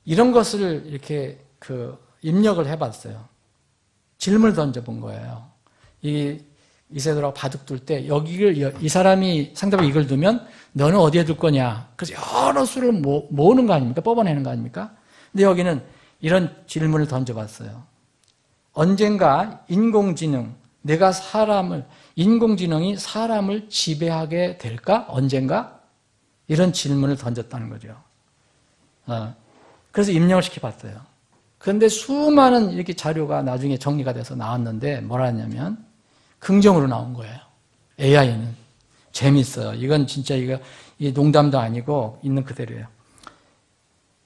[SPEAKER 8] 이런 것을 이렇게 입력을 해봤어요. 질문을 던져본 거예요. 이세돌하고 바둑 둘 때 이 사람이 상대방이 이걸 두면 너는 어디에 둘 거냐. 그래서 여러 수를 모으는 거 아닙니까? 뽑아내는 거 아닙니까? 근데 여기는 이런 질문을 던져봤어요. 언젠가 인공지능이 사람을 지배하게 될까? 언젠가? 이런 질문을 던졌다는 거죠. 그래서 입력을 시켜봤어요. 그런데 수많은 이렇게 자료가 나중에 정리가 돼서 나왔는데 뭐라 했냐면 긍정으로 나온 거예요. AI는. 재밌어요. 이건 진짜 이 농담도 아니고 있는 그대로예요.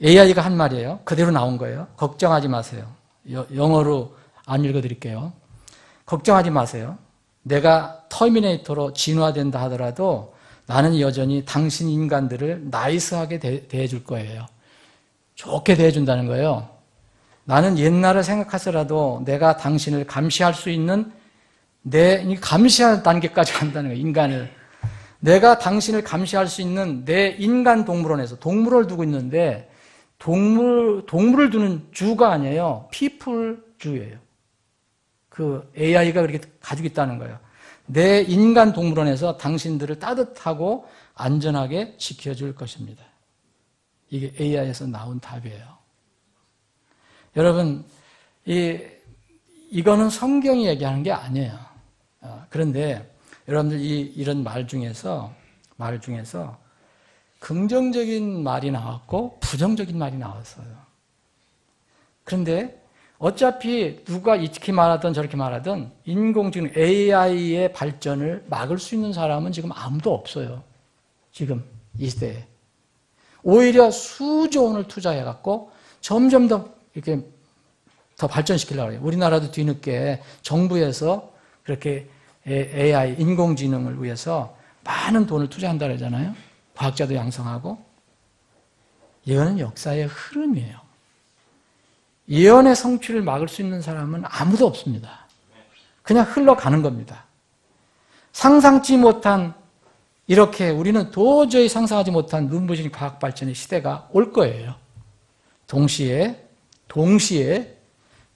[SPEAKER 8] AI가 한 말이에요. 그대로 나온 거예요. 걱정하지 마세요. 영어로 안 읽어드릴게요. 걱정하지 마세요. 내가 터미네이터로 진화된다 하더라도 나는 여전히 당신 인간들을 나이스하게 대해줄 거예요. 좋게 대해준다는 거예요. 나는 옛날을 생각하더라도 내가 당신을 감시할 수 있는 감시하는 단계까지 간다는 거예요. 인간을. 내가 당신을 감시할 수 있는 내 인간 동물원에서 동물을 두고 있는데 동물을 두는 주가 아니에요. people 주예요. 그 AI가 그렇게 가지고 있다는 거예요. 내 인간 동물원에서 당신들을 따뜻하고 안전하게 지켜줄 것입니다. 이게 AI에서 나온 답이에요. 여러분, 이거는 성경이 얘기하는 게 아니에요. 그런데 여러분들 이런 말 중에서 긍정적인 말이 나왔고 부정적인 말이 나왔어요. 그런데 어차피 누가 이렇게 말하든 저렇게 말하든 인공지능 AI의 발전을 막을 수 있는 사람은 지금 아무도 없어요. 지금 이 시대에. 오히려 수조 원을 투자해갖고 점점 더 이렇게 더 발전시키려고 해요. 우리나라도 뒤늦게 정부에서 그렇게 AI, 인공지능을 위해서 많은 돈을 투자한다고 하잖아요. 과학자도 양성하고. 이거는 역사의 흐름이에요. 예언의 성취를 막을 수 있는 사람은 아무도 없습니다. 그냥 흘러가는 겁니다. 상상치 못한 이렇게 우리는 도저히 상상하지 못한 눈부신 과학 발전의 시대가 올 거예요. 동시에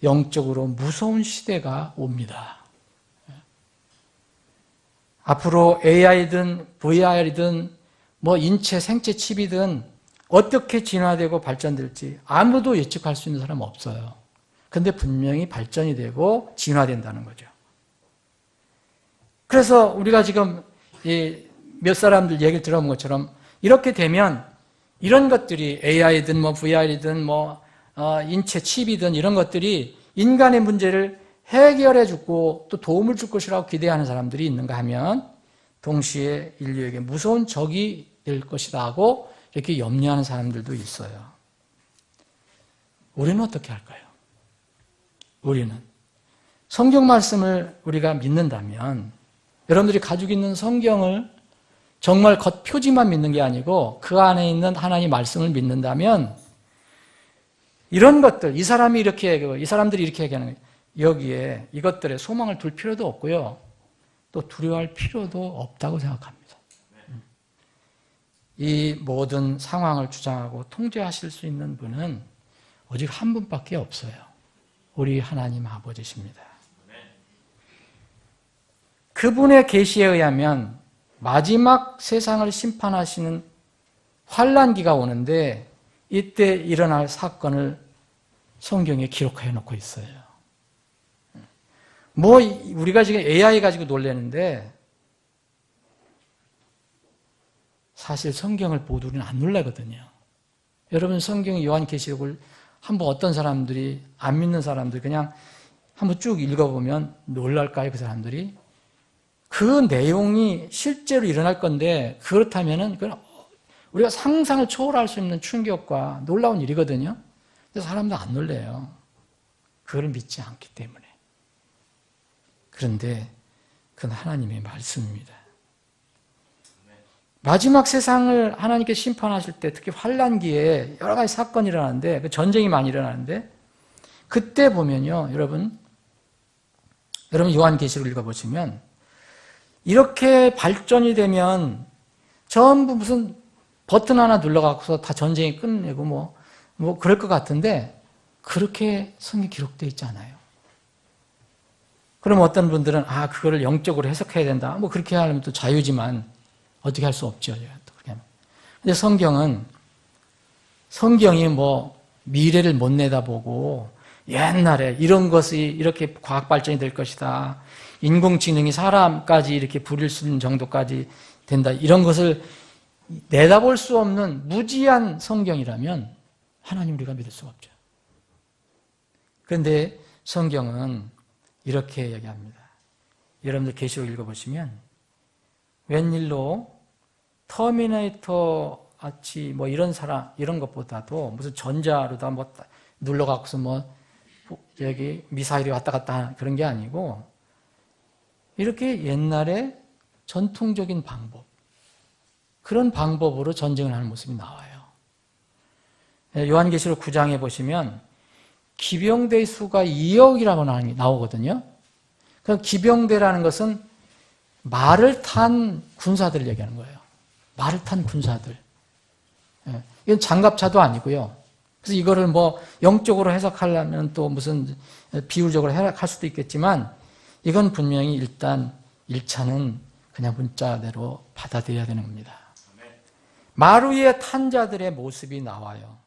[SPEAKER 8] 영적으로 무서운 시대가 옵니다. 앞으로 AI든 VR이든 인체 생체 칩이든 어떻게 진화되고 발전될지 아무도 예측할 수 있는 사람은 없어요. 그런데 분명히 발전이 되고 진화된다는 거죠. 그래서 우리가 지금 몇 사람들 얘기를 들어본 것처럼 이렇게 되면 이런 것들이 AI든 VR이든 인체 칩이든 이런 것들이 인간의 문제를 해결해 주고 또 도움을 줄 것이라고 기대하는 사람들이 있는가 하면 동시에 인류에게 무서운 적이 될 것이라고 이렇게 염려하는 사람들도 있어요. 우리는 어떻게 할까요? 우리는 성경 말씀을 우리가 믿는다면 여러분들이 가지고 있는 성경을 정말 겉표지만 믿는 게 아니고 그 안에 있는 하나님 말씀을 믿는다면 이런 것들, 이 사람들이 이렇게 얘기하는 거예요. 여기에 이것들에 소망을 둘 필요도 없고요. 또 두려워할 필요도 없다고 생각합니다. 이 모든 상황을 주장하고 통제하실 수 있는 분은 오직 한 분밖에 없어요. 우리 하나님 아버지십니다. 그분의 계시에 의하면 마지막 세상을 심판하시는 환란기가 오는데 이때 일어날 사건을 성경에 기록해 놓고 있어요. 우리가 지금 AI 가지고 놀라는데 사실 성경을 보도 우리는 안 놀라거든요. 여러분 성경 요한계시록을 한번 어떤 사람들이 안 믿는 사람들 그냥 한번 쭉 읽어보면 놀랄까요? 그 사람들이? 그 내용이 실제로 일어날 건데 그렇다면은 우리가 상상을 초월할 수 있는 충격과 놀라운 일이거든요. 근데 사람도 안 놀래요. 그걸 믿지 않기 때문에. 그런데 그건 하나님의 말씀입니다. 마지막 세상을 하나님께 심판하실 때 특히 환란기에 여러 가지 사건이 일어나는데 전쟁이 많이 일어나는데 그때 보면요. 여러분 요한계시록을 읽어보시면 이렇게 발전이 되면 전부 무슨 버튼 하나 눌러갖고서 다 전쟁이 끝내고 뭐 그럴 것 같은데 그렇게 성경에 기록되어 있지 않아요. 그럼 어떤 분들은 그거를 영적으로 해석해야 된다. 뭐 그렇게 하려면 또 자유지만 어떻게 할 수 없죠. 근데 성경이 뭐 미래를 못 내다보고 옛날에 이런 것이 이렇게 과학 발전이 될 것이다. 인공지능이 사람까지 이렇게 부릴 수 있는 정도까지 된다. 이런 것을 내다볼 수 없는 무지한 성경이라면 하나님 우리가 믿을 수가 없죠. 그런데 성경은 이렇게 얘기합니다. 여러분들 계시록 읽어보시면 웬일로 터미네이터 같이 뭐 이런 사람 이런 것보다도 무슨 전자로다 뭐 눌러갖고서 뭐 여기 미사일이 왔다 갔다 하는 그런 게 아니고 이렇게 옛날에 전통적인 방법 그런 방법으로 전쟁을 하는 모습이 나와요. 요한계시록 9장에 보시면 기병대의 수가 2억이라고 나오거든요. 그 기병대라는 것은 말을 탄 군사들을 얘기하는 거예요. 말을 탄 군사들. 이건 장갑차도 아니고요. 그래서 이거를 뭐 영적으로 해석하려면 또 무슨 비유적으로 해석할 수도 있겠지만 이건 분명히 일단 1차는 그냥 문자대로 받아들여야 되는 겁니다. 말 위에 탄 자들의 모습이 나와요.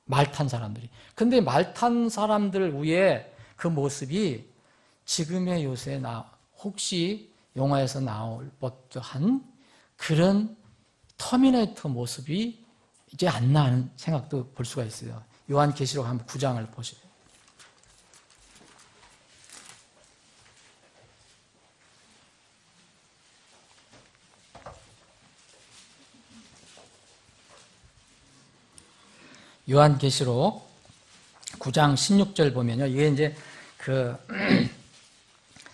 [SPEAKER 8] 말 탄 사람들이. 근데 말 탄 사람들 위에 그 모습이 지금의 요새 혹시 영화에서 나올 법한 그런 터미네이터 모습이 이제 안 나는 생각도 볼 수가 있어요. 요한계시록 한번 9장을 보시죠. 요한계시록 9장 16절 보면요. 이게 이제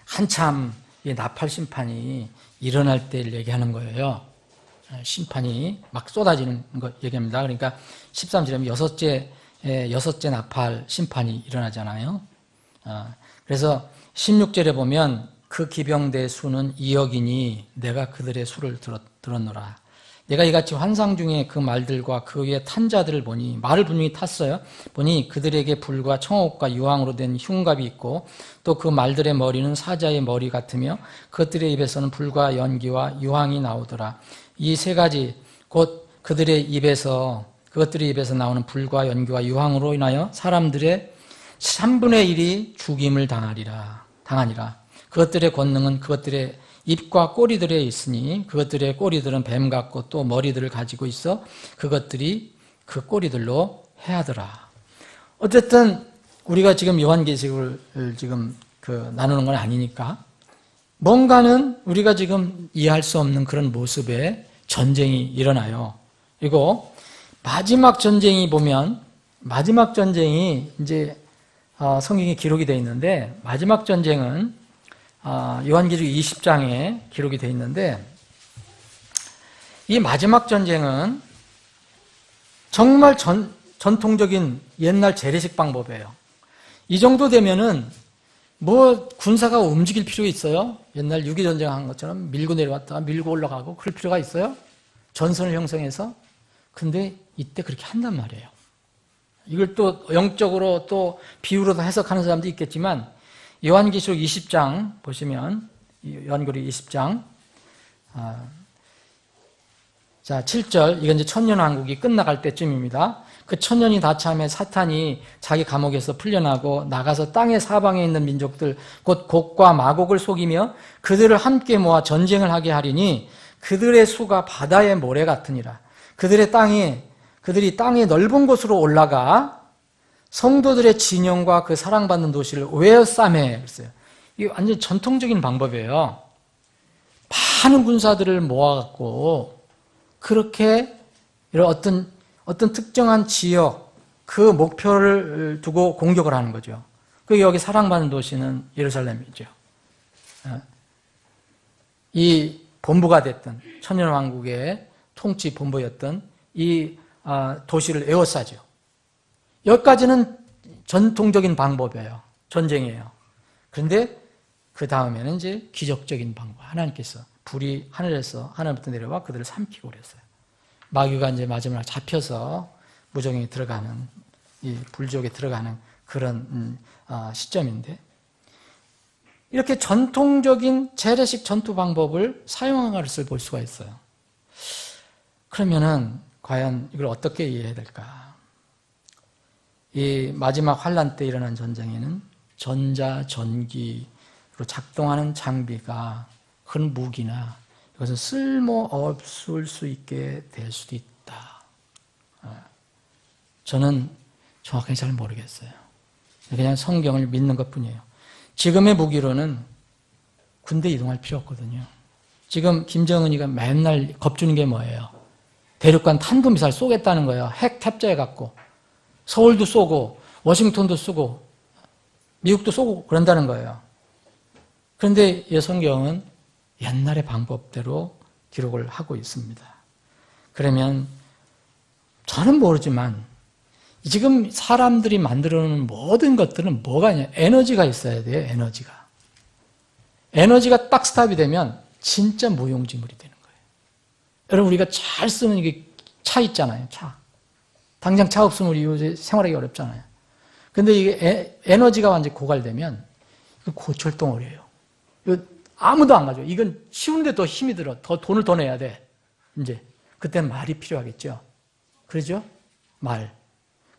[SPEAKER 8] 한참 나팔 심판이 일어날 때를 얘기하는 거예요. 심판이 막 쏟아지는 거 얘기합니다. 그러니까 13절에 여섯째 나팔 심판이 일어나잖아요. 그래서 16절에 보면 그 기병대 수는 2억이니 내가 그들의 수를 들었노라. 내가 이같이 환상 중에 그 말들과 그 위에 탄 자들을 보니 말을 분명히 탔어요. 보니 그들에게 불과 청옥과 유황으로 된 흉갑이 있고 또 그 말들의 머리는 사자의 머리 같으며 그것들의 입에서는 불과 연기와 유황이 나오더라. 이 세 가지 곧 그것들의 입에서 나오는 불과 연기와 유황으로 인하여 사람들의 3분의 1이 죽임을 당하니라. 그것들의 권능은 그것들의 입과 꼬리들에 있으니 그것들의 꼬리들은 뱀 같고 또 머리들을 가지고 있어 그것들이 그 꼬리들로 해하더라. 어쨌든 우리가 지금 요한계시록을 지금 나누는 건 아니니까 뭔가는 우리가 지금 이해할 수 없는 그런 모습의 전쟁이 일어나요. 그리고 마지막 전쟁이 보면 마지막 전쟁이 이제 성경에 기록이 되어 있는데 마지막 전쟁은 요한계시록 20장에 기록이 되어 있는데 이 마지막 전쟁은 정말 전통적인 옛날 재래식 방법이에요. 이 정도 되면은 뭐 군사가 움직일 필요가 있어요? 옛날 6.25 전쟁 한 것처럼 밀고 내려왔다가 밀고 올라가고 그럴 필요가 있어요? 전선을 형성해서? 근데 이때 그렇게 한단 말이에요. 이걸 또 영적으로 또 비유로도 해석하는 사람도 있겠지만 요한계시록 20장 보시면 요한계시록 20장 7절 이건 이제 천년왕국이 끝나갈 때쯤입니다. 그 천년이 다 참에 사탄이 자기 감옥에서 풀려나고 나가서 땅의 사방에 있는 민족들 곧 곡과 마곡을 속이며 그들을 함께 모아 전쟁을 하게 하리니 그들의 수가 바다의 모래 같으니라. 그들이 땅의 넓은 곳으로 올라가 성도들의 진영과 그 사랑받는 도시를 웨어싸매 그랬어요. 이게 완전 전통적인 방법이에요. 많은 군사들을 모아갖고 그렇게 이런 어떤 특정한 지역 그 목표를 두고 공격을 하는 거죠. 그 여기 사랑받는 도시는 예루살렘이죠. 이 본부가 됐던 천년왕국의 통치 본부였던 이 도시를 에워싸죠. 여기까지는 전통적인 방법이에요. 전쟁이에요. 그런데 그 다음에는 이제 기적적인 방법. 하나님께서 불이 하늘부터 내려와 그들을 삼키고 그랬어요. 마귀가 이제 마지막 잡혀서 무정에 들어가는, 이 불지옥에 들어가는 그런 시점인데, 이렇게 전통적인 재래식 전투 방법을 사용한 것을 볼 수가 있어요. 그러면은 과연 이걸 어떻게 이해해야 될까? 이 마지막 환란 때 일어난 전쟁에는 전자전기로 작동하는 장비가, 큰 무기나 이것은 쓸모없을 수 있게 될 수도 있다. 저는 정확하게 잘 모르겠어요. 그냥 성경을 믿는 것뿐이에요. 지금의 무기로는 군대 이동할 필요 없거든요. 지금 김정은이가 맨날 겁주는 게 뭐예요? 대륙간 탄도미사일 쏘겠다는 거예요. 핵 탑재해갖고 서울도 쏘고 워싱턴도 쏘고 미국도 쏘고 그런다는 거예요. 그런데 이 성경은 옛날의 방법대로 기록을 하고 있습니다. 그러면 저는 모르지만 지금 사람들이 만들어놓은 모든 것들은 뭐가 있냐? 에너지가 있어야 돼요. 에너지가 딱 스탑이 되면 진짜 무용지물이 되는 거예요. 여러분, 우리가 잘 쓰는 이게 차 있잖아요. 차. 당장 차 없으면 우리 요새 생활하기 어렵잖아요. 근데 이게 에너지가 완전히 고갈되면 이거 고철덩어리예요. 이거 아무도 안 가져. 이건 쉬운데 더 힘이 들어. 더 돈을 더 내야 돼. 이제 그때는 말이 필요하겠죠. 그러죠? 말.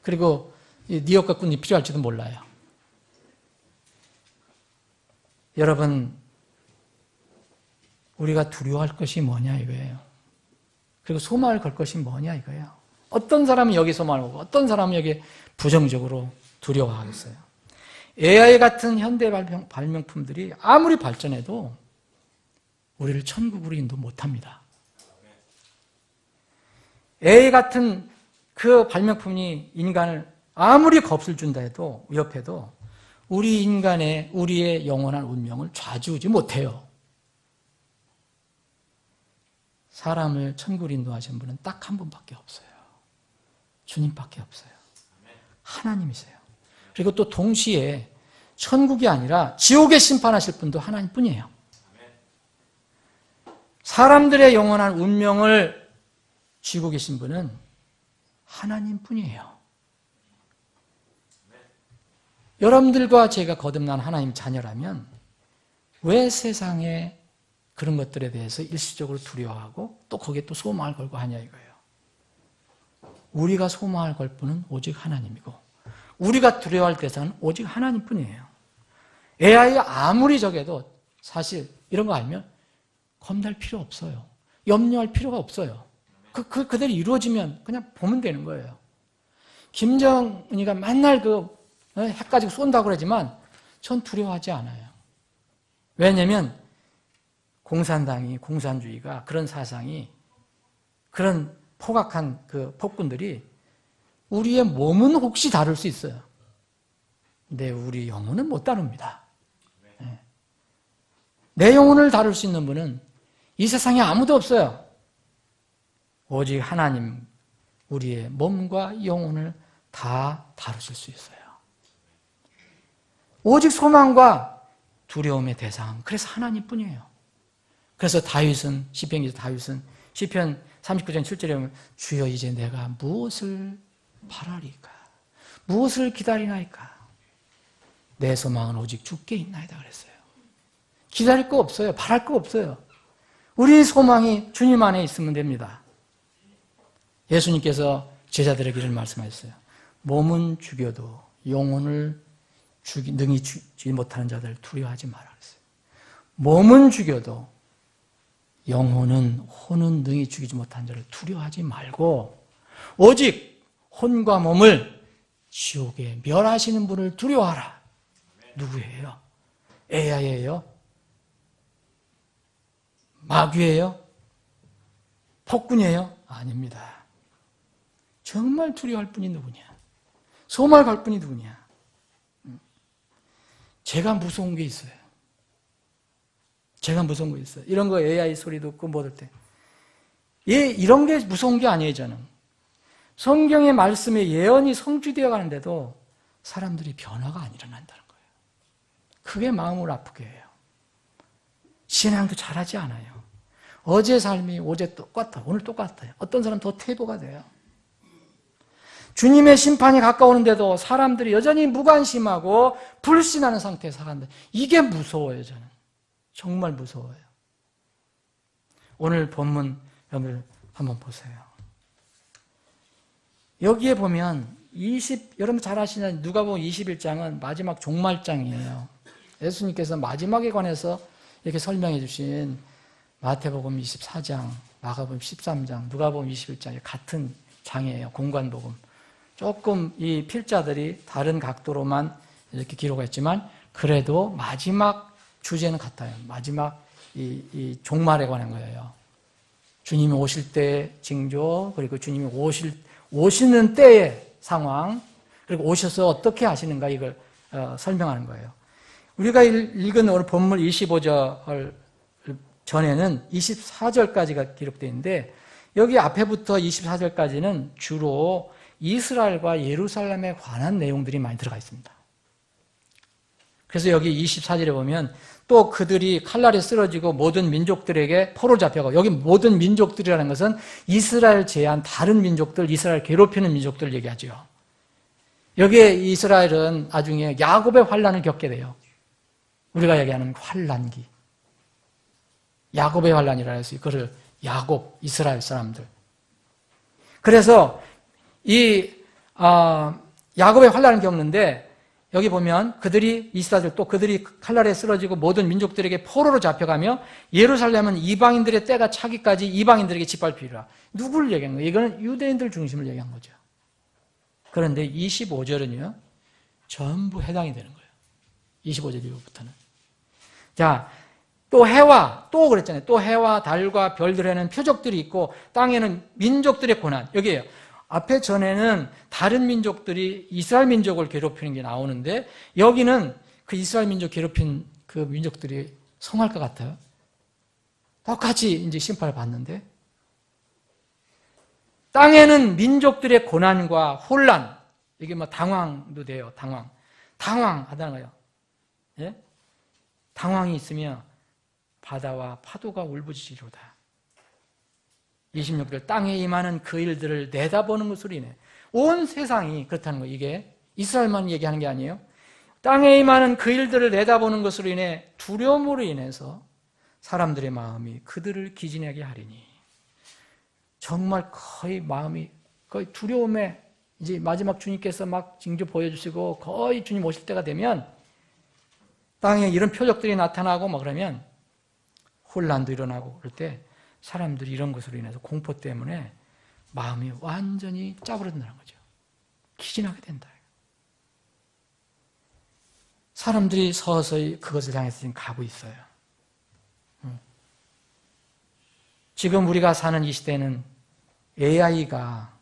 [SPEAKER 8] 그리고 니엇과 꾼이 필요할지도 몰라요. 여러분, 우리가 두려워할 것이 뭐냐 이거예요. 그리고 소망을 걸 것이 뭐냐 이거예요. 어떤 사람은 여기 소망을 걸고 어떤 사람은 여기 부정적으로 두려워하겠어요. AI 같은 현대 발명품들이 아무리 발전해도 우리를 천국으로 인도 못합니다. AI 같은 그 발명품이 인간을 아무리 겁을 준다 해도, 위협해도 우리의 영원한 운명을 좌지우지 못해요. 사람을 천국으로 인도하신 분은 딱 한 분밖에 없어요. 주님밖에 없어요. 하나님이세요. 그리고 또 동시에 천국이 아니라 지옥에 심판하실 분도 하나님뿐이에요. 사람들의 영원한 운명을 쥐고 계신 분은 하나님뿐이에요. 여러분들과 제가 거듭난 하나님 자녀라면 왜 세상에 그런 것들에 대해서 일시적으로 두려워하고 또 거기에 또 소망을 걸고 하냐 이거예요. 우리가 소망을 걸 분은 오직 하나님이고 우리가 두려워할 대상은 오직 하나님뿐이에요. AI 아무리 적해도 사실 이런 거 알면 겁날 필요 없어요. 염려할 필요가 없어요. 그대로 이루어지면 그냥 보면 되는 거예요. 김정은이가 맨날 핵 가지고 쏜다고 그러지만 전 두려워하지 않아요. 왜냐하면 공산주의가 그런 사상이, 그런 포악한 그 폭군들이 우리의 몸은 혹시 다룰 수 있어요. 근데 우리 영혼은 못 다룹니다. 내 영혼을 다룰 수 있는 분은 이 세상에 아무도 없어요. 오직 하나님, 우리의 몸과 영혼을 다 다루실 수 있어요. 오직 소망과 두려움의 대상, 그래서 하나님뿐이에요. 그래서 시편 39장 7절에 보면 주여 이제 내가 무엇을 바라리까? 무엇을 기다리나이까? 내 소망은 오직 주께 있나이다 그랬어요. 기다릴 거 없어요. 바랄 거 없어요. 우리 소망이 주님 안에 있으면 됩니다. 예수님께서 제자들에게 이런 말씀하셨어요. 몸은 죽여도 영혼을 능히 죽이지 못하는 자들 두려워하지 마라 그랬어요. 몸은 죽여도 혼은 능히 죽이지 못하는 자를 두려워하지 말고 오직 혼과 몸을 지옥에 멸하시는 분을 두려워하라. 누구예요? AI예요? 마귀예요? 폭군이에요? 아닙니다. 정말 두려워할 분이 누구냐? 소망을 걸 분이 누구냐? 제가 무서운 게 있어요. 이런 거 AI 소리 듣고 뭐 들 때. 이런 게 무서운 게 아니에요, 저는. 성경의 말씀에 예언이 성취되어 가는데도 사람들이 변화가 안 일어난다는 거예요. 그게 마음을 아프게 해요. 신앙도 잘하지 않아요. 어제 삶이 어제 똑같아. 오늘 똑같아요. 어떤 사람 더 퇴보가 돼요. 주님의 심판이 가까우는데도 사람들이 여전히 무관심하고 불신하는 상태에 살아간다. 이게 무서워요, 저는. 정말 무서워요. 오늘 본문 여러분 한번 보세요. 여기에 보면 여러분 잘 아시는 누가복음 21장은 마지막 종말장이에요. 예수님께서 마지막에 관해서 이렇게 설명해 주신 마태복음 24장, 마가복음 13장, 누가복음 21장 같은 장이에요. 공관복음. 조금 이 필자들이 다른 각도로만 이렇게 기록했지만 그래도 마지막 주제는 같아요. 마지막 이 종말에 관한 거예요. 주님이 오실 때의 징조, 그리고 주님이 오시는 때의 상황, 그리고 오셔서 어떻게 하시는가 이걸 설명하는 거예요. 우리가 읽은 오늘 본문 25절 전에는 24절까지가 기록되어 있는데 여기 앞에부터 24절까지는 주로 이스라엘과 예루살렘에 관한 내용들이 많이 들어가 있습니다. 그래서 여기 24절에 보면 또 그들이 칼날에 쓰러지고 모든 민족들에게 포로 잡혀가고, 여기 모든 민족들이라는 것은 이스라엘 제한 다른 민족들, 이스라엘 괴롭히는 민족들을 얘기하죠. 여기에 이스라엘은 나중에 야곱의 환란을 겪게 돼요. 우리가 얘기하는 환란기. 야곱의 환란이라 해서 그걸 야곱, 이스라엘 사람들. 그래서 이 야곱의 환란을 겪는데 여기 보면 그들이 24절 또 그들이 칼날에 쓰러지고 모든 민족들에게 포로로 잡혀가며 예루살렘은 이방인들의 때가 차기까지 이방인들에게 짓밟히리라. 누구를 얘기한 거예요? 이거는 유대인들 중심을 얘기한 거죠. 그런데 25절은요 전부 해당이 되는 거예요. 25절 이후부터는. 자, 또 해와, 또 그랬잖아요. 또 해와 달과 별들에는 표적들이 있고 땅에는 민족들의 고난. 여기에요. 앞에 전에는 다른 민족들이 이스라엘 민족을 괴롭히는 게 나오는데 여기는 그 이스라엘 민족 괴롭힌 그 민족들이 성할 것 같아요. 똑같이 이제 심판을 받는데 땅에는 민족들의 고난과 혼란, 이게 뭐 당황도 돼요. 당황하다는 거예요. 예? 당황이 있으면 바다와 파도가 울부짖으리로다. 26절 땅에 임하는 그 일들을 내다보는 것으로 인해 온 세상이 그렇다는 거예요. 이게 이스라엘만 얘기하는 게 아니에요. 땅에 임하는 그 일들을 내다보는 것으로 인해 두려움으로 인해서 사람들의 마음이 그들을 기진하게 하리니, 정말 거의 마음이 거의 두려움에 이제 마지막 주님께서 막 징조 보여주시고 거의 주님 오실 때가 되면 땅에 이런 표적들이 나타나고 막 그러면 혼란도 일어나고 그럴 때 사람들이 이런 것으로 인해서 공포 때문에 마음이 완전히 짜부러진다는 거죠. 기진하게 된다. 사람들이 서서히 그것을 향해서 지금 가고 있어요. 지금 우리가 사는 이 시대는 AI가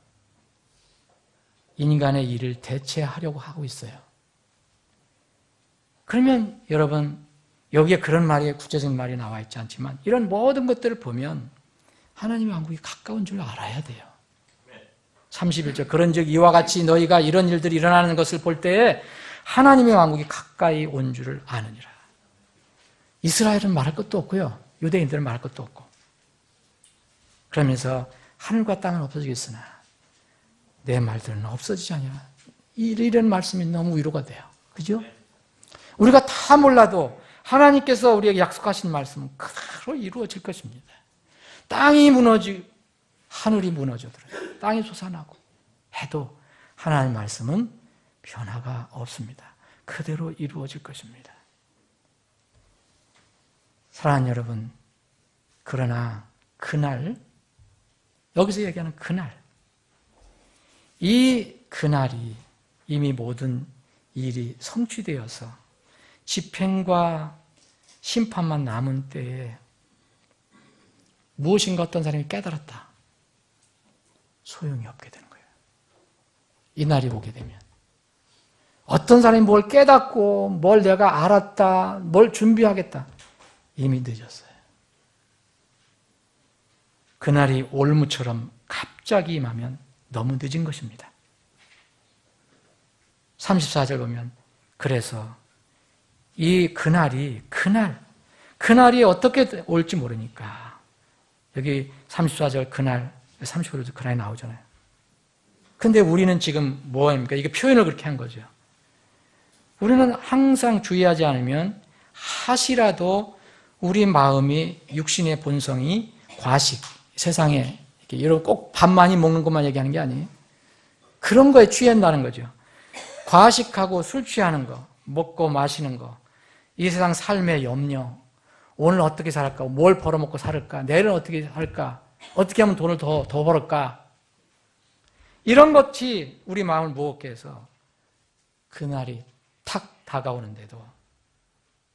[SPEAKER 8] 인간의 일을 대체하려고 하고 있어요. 그러면 여러분, 여기에 그런 말이 구체적인 말이 나와 있지 않지만 이런 모든 것들을 보면 하나님의 왕국이 가까운 줄 알아야 돼요. 31절 그런즉 이와 같이 너희가 이런 일들이 일어나는 것을 볼 때에 하나님의 왕국이 가까이 온 줄을 아느니라. 이스라엘은 말할 것도 없고요. 유대인들은 말할 것도 없고. 그러면서 하늘과 땅은 없어지겠으나 내 말들은 없어지지 아니라. 이런 말씀이 너무 위로가 돼요. 그죠? 우리가 다 몰라도 하나님께서 우리에게 약속하신 말씀은 그대로 이루어질 것입니다. 땅이 무너지고 하늘이 무너져들어요. 땅이 솟아나고 해도 하나님의 말씀은 변화가 없습니다. 그대로 이루어질 것입니다. 사랑하는 여러분, 그러나 그날, 여기서 얘기하는 그날, 이 그날이 이미 모든 일이 성취되어서 집행과 심판만 남은 때에 무엇인가 어떤 사람이 깨달았다. 소용이 없게 되는 거예요. 이 날이 오게 되면. 어떤 사람이 뭘 깨닫고 뭘 내가 알았다, 뭘 준비하겠다. 이미 늦었어요. 그날이 올무처럼 갑자기 임하면 너무 늦은 것입니다. 34절 보면 그래서 이 그날이 어떻게 올지 모르니까 여기 34절 그날, 35절 그날이 나오잖아요. 근데 우리는 지금 뭐입니까? 이게 표현을 그렇게 한 거죠. 우리는 항상 주의하지 않으면 하시라도 우리 마음이 육신의 본성이 과식, 세상에 이렇게 여러분 꼭 밥 많이 먹는 것만 얘기하는 게 아니에요. 그런 거에 취한다는 거죠. 과식하고 술 취하는 거, 먹고 마시는 거, 이 세상 삶의 염려, 오늘 어떻게 살까, 뭘 벌어먹고 살까, 내일은 어떻게 살까, 어떻게 하면 돈을 더 벌을까, 이런 것이 우리 마음을 무겁게 해서 그날이 탁 다가오는데도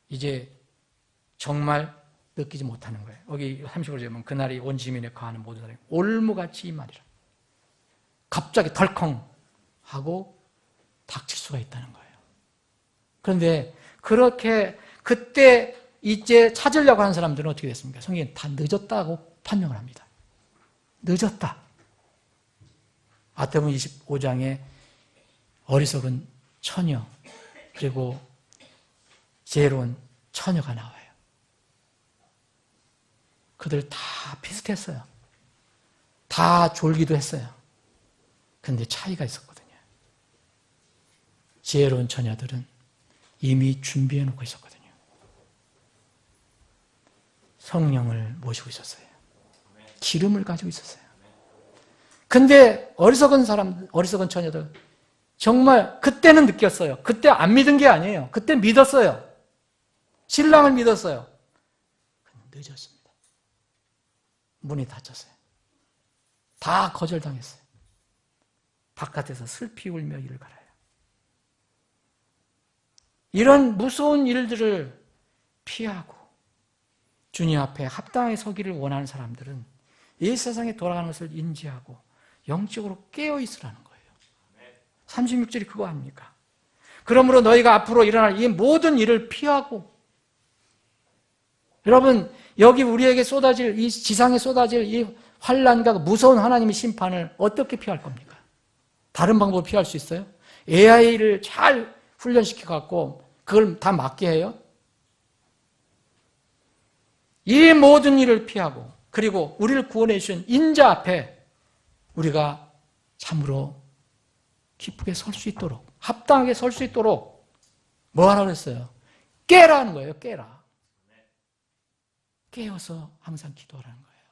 [SPEAKER 8] 이제 정말 느끼지 못하는 거예요. 여기 35절에 보면 그날이 온 지민에 거하는 모든 사람이 올무같이 임하리라. 갑자기 덜컹 하고 닥칠 수가 있다는 거예요. 그런데 그렇게 그때 이제 찾으려고 하는 사람들은 어떻게 됐습니까? 성경은 다 늦었다고 판명을 합니다. 늦었다. 마태복음 25장에 어리석은 처녀 그리고 지혜로운 처녀가 나와요. 그들 다 비슷했어요. 다 졸기도 했어요. 그런데 차이가 있었거든요. 지혜로운 처녀들은 이미 준비해 놓고 있었거든요. 성령을 모시고 있었어요. 기름을 가지고 있었어요. 근데 어리석은 처녀들 정말 그때는 느꼈어요. 그때 안 믿은 게 아니에요. 그때 믿었어요. 신랑을 믿었어요. 늦었습니다. 문이 닫혔어요. 다 거절당했어요. 바깥에서 슬피 울며 이를 갈아요. 이런 무서운 일들을 피하고 주님 앞에 합당하게 서기를 원하는 사람들은 이 세상에 돌아가는 것을 인지하고 영적으로 깨어있으라는 거예요. 36절이 그거 아닙니까? 그러므로 너희가 앞으로 일어날 이 모든 일을 피하고 여러분 여기 우리에게 쏟아질 이 지상에 쏟아질 이 환난과 무서운 하나님의 심판을 어떻게 피할 겁니까? 다른 방법을 피할 수 있어요? AI를 잘 훈련시켜갖고 그걸 다 막게 해요? 이 모든 일을 피하고 그리고 우리를 구원해 주신 인자 앞에 우리가 참으로 기쁘게 설 수 있도록 합당하게 설 수 있도록 뭐 하라고 했어요? 깨라는 거예요. 깨라. 깨어서 항상 기도하라는 거예요.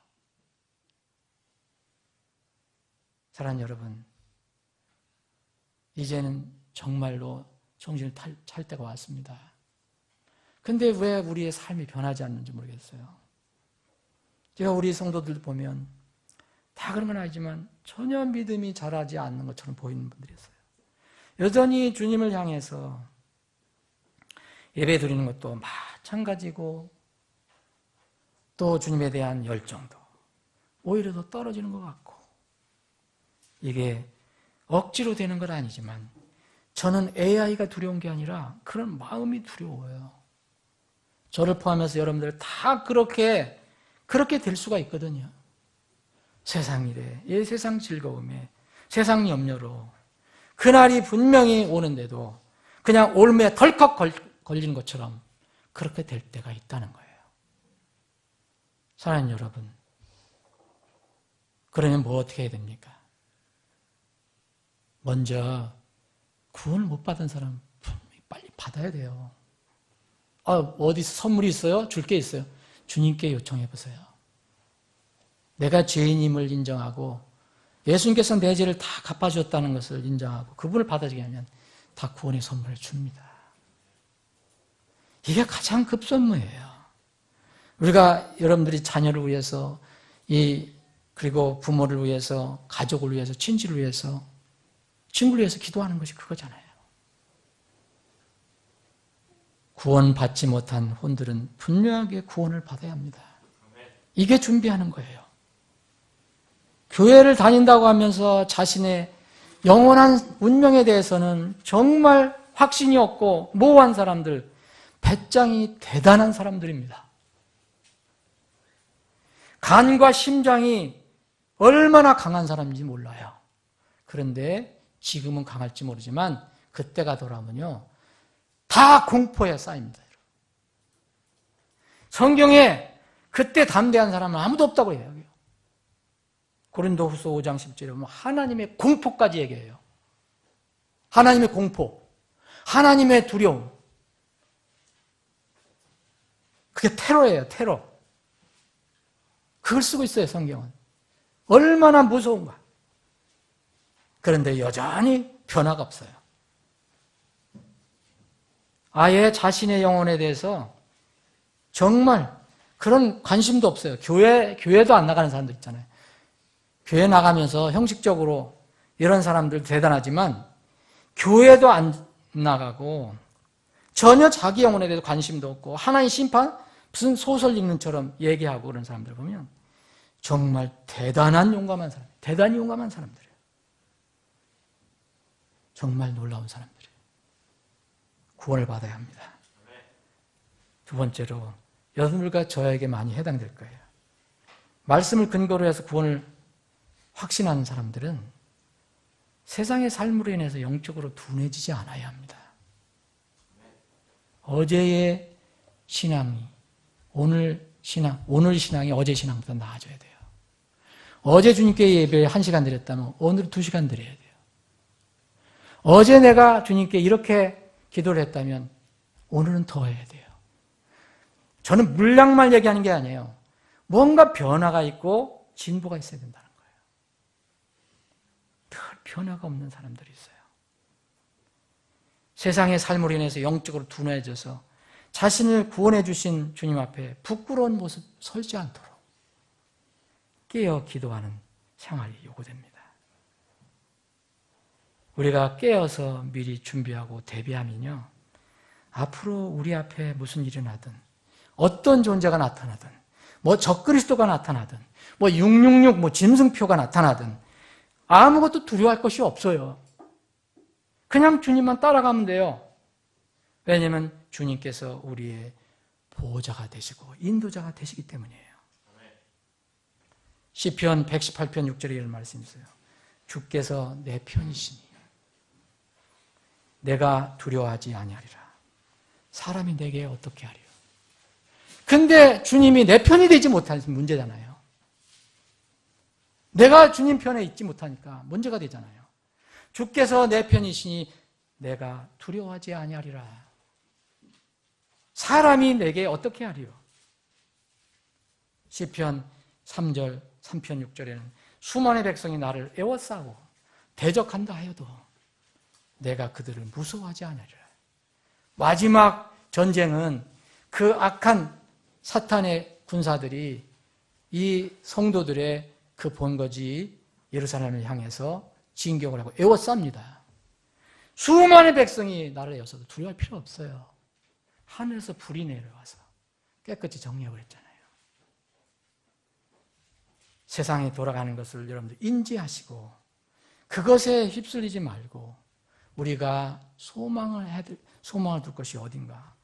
[SPEAKER 8] 사랑하는 여러분, 이제는 정말로 정신을 찰 때가 왔습니다. 근데 왜 우리의 삶이 변하지 않는지 모르겠어요. 제가 우리 성도들 보면 다 그런 건 아니지만 전혀 믿음이 자라지 않는 것처럼 보이는 분들이 있어요. 여전히 주님을 향해서 예배 드리는 것도 마찬가지고 또 주님에 대한 열정도 오히려 더 떨어지는 것 같고 이게 억지로 되는 건 아니지만 저는 AI가 두려운 게 아니라 그런 마음이 두려워요. 저를 포함해서 여러분들 다 그렇게 될 수가 있거든요. 세상 일에, 이 세상 즐거움에, 세상 염려로 그날이 분명히 오는데도 그냥 올무에 덜컥 걸리는 것처럼 그렇게 될 때가 있다는 거예요. 사랑하는 여러분, 그러면 뭐 어떻게 해야 됩니까? 먼저 구원을 못 받은 사람 빨리 받아야 돼요. 어디 선물이 있어요? 줄 게 있어요. 주님께 요청해 보세요. 내가 죄인임을 인정하고 예수님께서 내 죄를 다 갚아주었다는 것을 인정하고 그분을 받아주게 하면 다 구원의 선물을 줍니다. 이게 가장 급선무예요. 우리가 여러분들이 자녀를 위해서 그리고 부모를 위해서 가족을 위해서 친지를 위해서 친구를 위해서 기도하는 것이 그거잖아요. 구원받지 못한 혼들은 분명하게 구원을 받아야 합니다. 이게 준비하는 거예요. 교회를 다닌다고 하면서 자신의 영원한 운명에 대해서는 정말 확신이 없고 모호한 사람들, 배짱이 대단한 사람들입니다. 간과 심장이 얼마나 강한 사람인지 몰라요. 그런데 지금은 강할지 모르지만 그때가 돌아오면요 다 공포에 쌓입니다. 성경에 그때 담대한 사람은 아무도 없다고 해요. 고린도후서 5장 10절에 보면 하나님의 공포까지 얘기해요. 하나님의 공포, 하나님의 두려움. 그게 테러예요, 테러. 그걸 쓰고 있어요, 성경은. 얼마나 무서운가. 그런데 여전히 변화가 없어요. 아예 자신의 영혼에 대해서 정말 그런 관심도 없어요. 교회도 안 나가는 사람들 있잖아요. 교회 나가면서 형식적으로 이런 사람들 대단하지만 교회도 안 나가고 전혀 자기 영혼에 대해서 관심도 없고 하나님 심판 무슨 소설 읽는처럼 얘기하고 그런 사람들 보면 정말 대단히 용감한 사람들이에요. 정말 놀라운 사람들이에요. 구원을 받아야 합니다. 두 번째로 여러분들과 저에게 많이 해당될 거예요. 말씀을 근거로 해서 구원을 확신하는 사람들은 세상의 삶으로 인해서 영적으로 둔해지지 않아야 합니다. 어제의 신앙이 오늘 신앙이 어제 신앙보다 나아져야 돼요. 어제 주님께 예배 1시간 드렸다면 오늘 2시간 드려야 돼요. 어제 내가 주님께 이렇게 기도를 했다면 오늘은 더 해야 돼요. 저는 물량만 얘기하는 게 아니에요. 뭔가 변화가 있고 진보가 있어야 된다는 거예요. 별 변화가 없는 사람들이 있어요. 세상의 삶으로 인해서 영적으로 둔해져서 자신을 구원해 주신 주님 앞에 부끄러운 모습 설지 않도록 깨어 기도하는 생활이 요구됩니다. 우리가 깨어서 미리 준비하고 대비하면요, 앞으로 우리 앞에 무슨 일이 나든 어떤 존재가 나타나든 적그리스도가 나타나든 666 짐승표가 나타나든 아무것도 두려워할 것이 없어요. 그냥 주님만 따라가면 돼요. 왜냐하면 주님께서 우리의 보호자가 되시고 인도자가 되시기 때문이에요. 시편 118편 6절에 이런 말씀이 있어요. 주께서 내 편이시니 내가 두려워하지 아니하리라. 사람이 내게 어떻게 하리요? 근데 주님이 내 편이 되지 못하는 문제잖아요. 내가 주님 편에 있지 못하니까 문제가 되잖아요. 주께서 내 편이시니 내가 두려워하지 아니하리라. 사람이 내게 어떻게 하리요? 시편 3편 6절에는 수많은 백성이 나를 애워싸고 대적한다 하여도 내가 그들을 무서워하지 않으리라. 마지막 전쟁은 그 악한 사탄의 군사들이 이 성도들의 그 본거지 예루살렘을 향해서 진격을 하고 애워쌉니다. 수많은 백성이 나를 애워싸도 두려워할 필요 없어요. 하늘에서 불이 내려와서 깨끗이 정리해버렸잖아요. 세상에 돌아가는 것을 여러분들 인지하시고 그것에 휩쓸리지 말고 우리가 소망을 둘 것이 어딘가,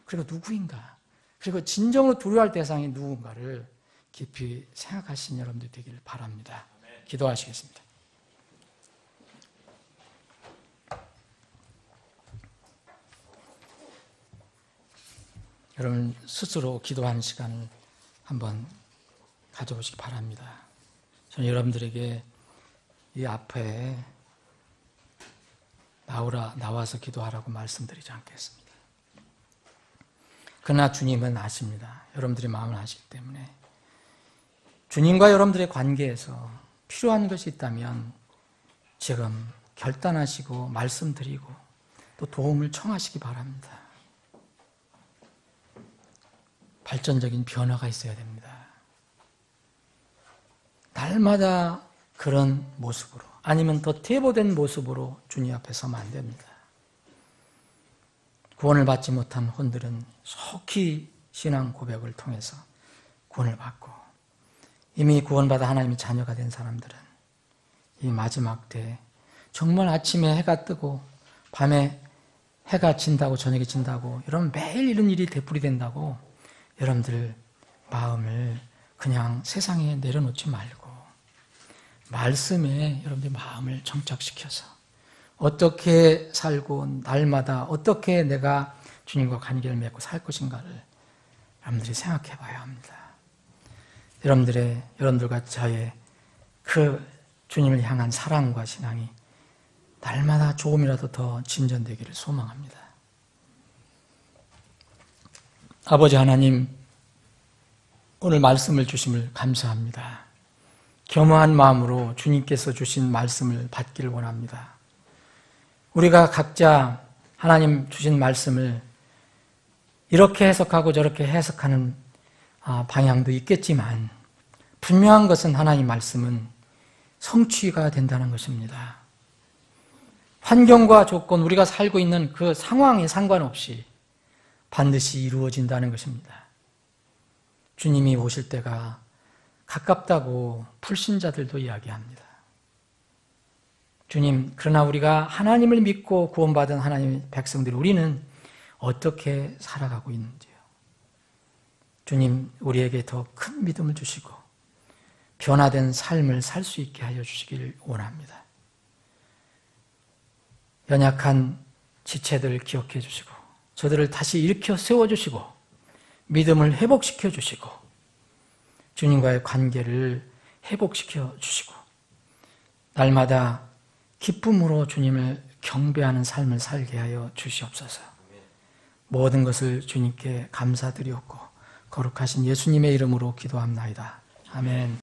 [SPEAKER 8] 그리고 누구인가, 그리고 진정으로 두려워할 대상이 누군가를 깊이 생각하신 여러분들 되기를 바랍니다. 기도하시겠습니다. 여러분 스스로 기도하는 시간을 한번 가져보시기 바랍니다. 저는 여러분들에게 이 앞에 나와서 기도하라고 말씀드리지 않겠습니다. 그러나 주님은 아십니다. 여러분들의 마음을 아시기 때문에 주님과 여러분들의 관계에서 필요한 것이 있다면 지금 결단하시고 말씀드리고 또 도움을 청하시기 바랍니다. 발전적인 변화가 있어야 됩니다. 날마다 그런 모습으로 아니면 더 퇴보된 모습으로 주님 앞에 서면 안 됩니다. 구원을 받지 못한 혼들은 속히 신앙 고백을 통해서 구원을 받고, 이미 구원받아 하나님의 자녀가 된 사람들은 이 마지막 때 정말 아침에 해가 뜨고 밤에 해가 진다고 저녁에 진다고 여러분 매일 이런 일이 되풀이된다고 여러분들 마음을 그냥 세상에 내려놓지 말고 말씀에 여러분들 마음을 정착시켜서 어떻게 살고 날마다 어떻게 내가 주님과 관계를 맺고 살 것인가를 여러분들이 생각해 봐야 합니다. 여러분들과 저의 그 주님을 향한 사랑과 신앙이 날마다 조금이라도 더 진전되기를 소망합니다. 아버지 하나님, 오늘 말씀을 주심을 감사합니다. 겸허한 마음으로 주님께서 주신 말씀을 받기를 원합니다. 우리가 각자 하나님 주신 말씀을 이렇게 해석하고 저렇게 해석하는 방향도 있겠지만 분명한 것은 하나님 말씀은 성취가 된다는 것입니다. 환경과 조건, 우리가 살고 있는 그 상황에 상관없이 반드시 이루어진다는 것입니다. 주님이 오실 때가 가깝다고 불신자들도 이야기합니다. 주님, 그러나 우리가 하나님을 믿고 구원받은 하나님의 백성들, 우리는 어떻게 살아가고 있는지요? 주님, 우리에게 더 큰 믿음을 주시고 변화된 삶을 살 수 있게 하여 주시기를 원합니다. 연약한 지체들을 기억해 주시고 저들을 다시 일으켜 세워주시고 믿음을 회복시켜 주시고 주님과의 관계를 회복시켜 주시고 날마다 기쁨으로 주님을 경배하는 삶을 살게 하여 주시옵소서. 모든 것을 주님께 감사드리옵고 거룩하신 예수님의 이름으로 기도합나이다. 아멘.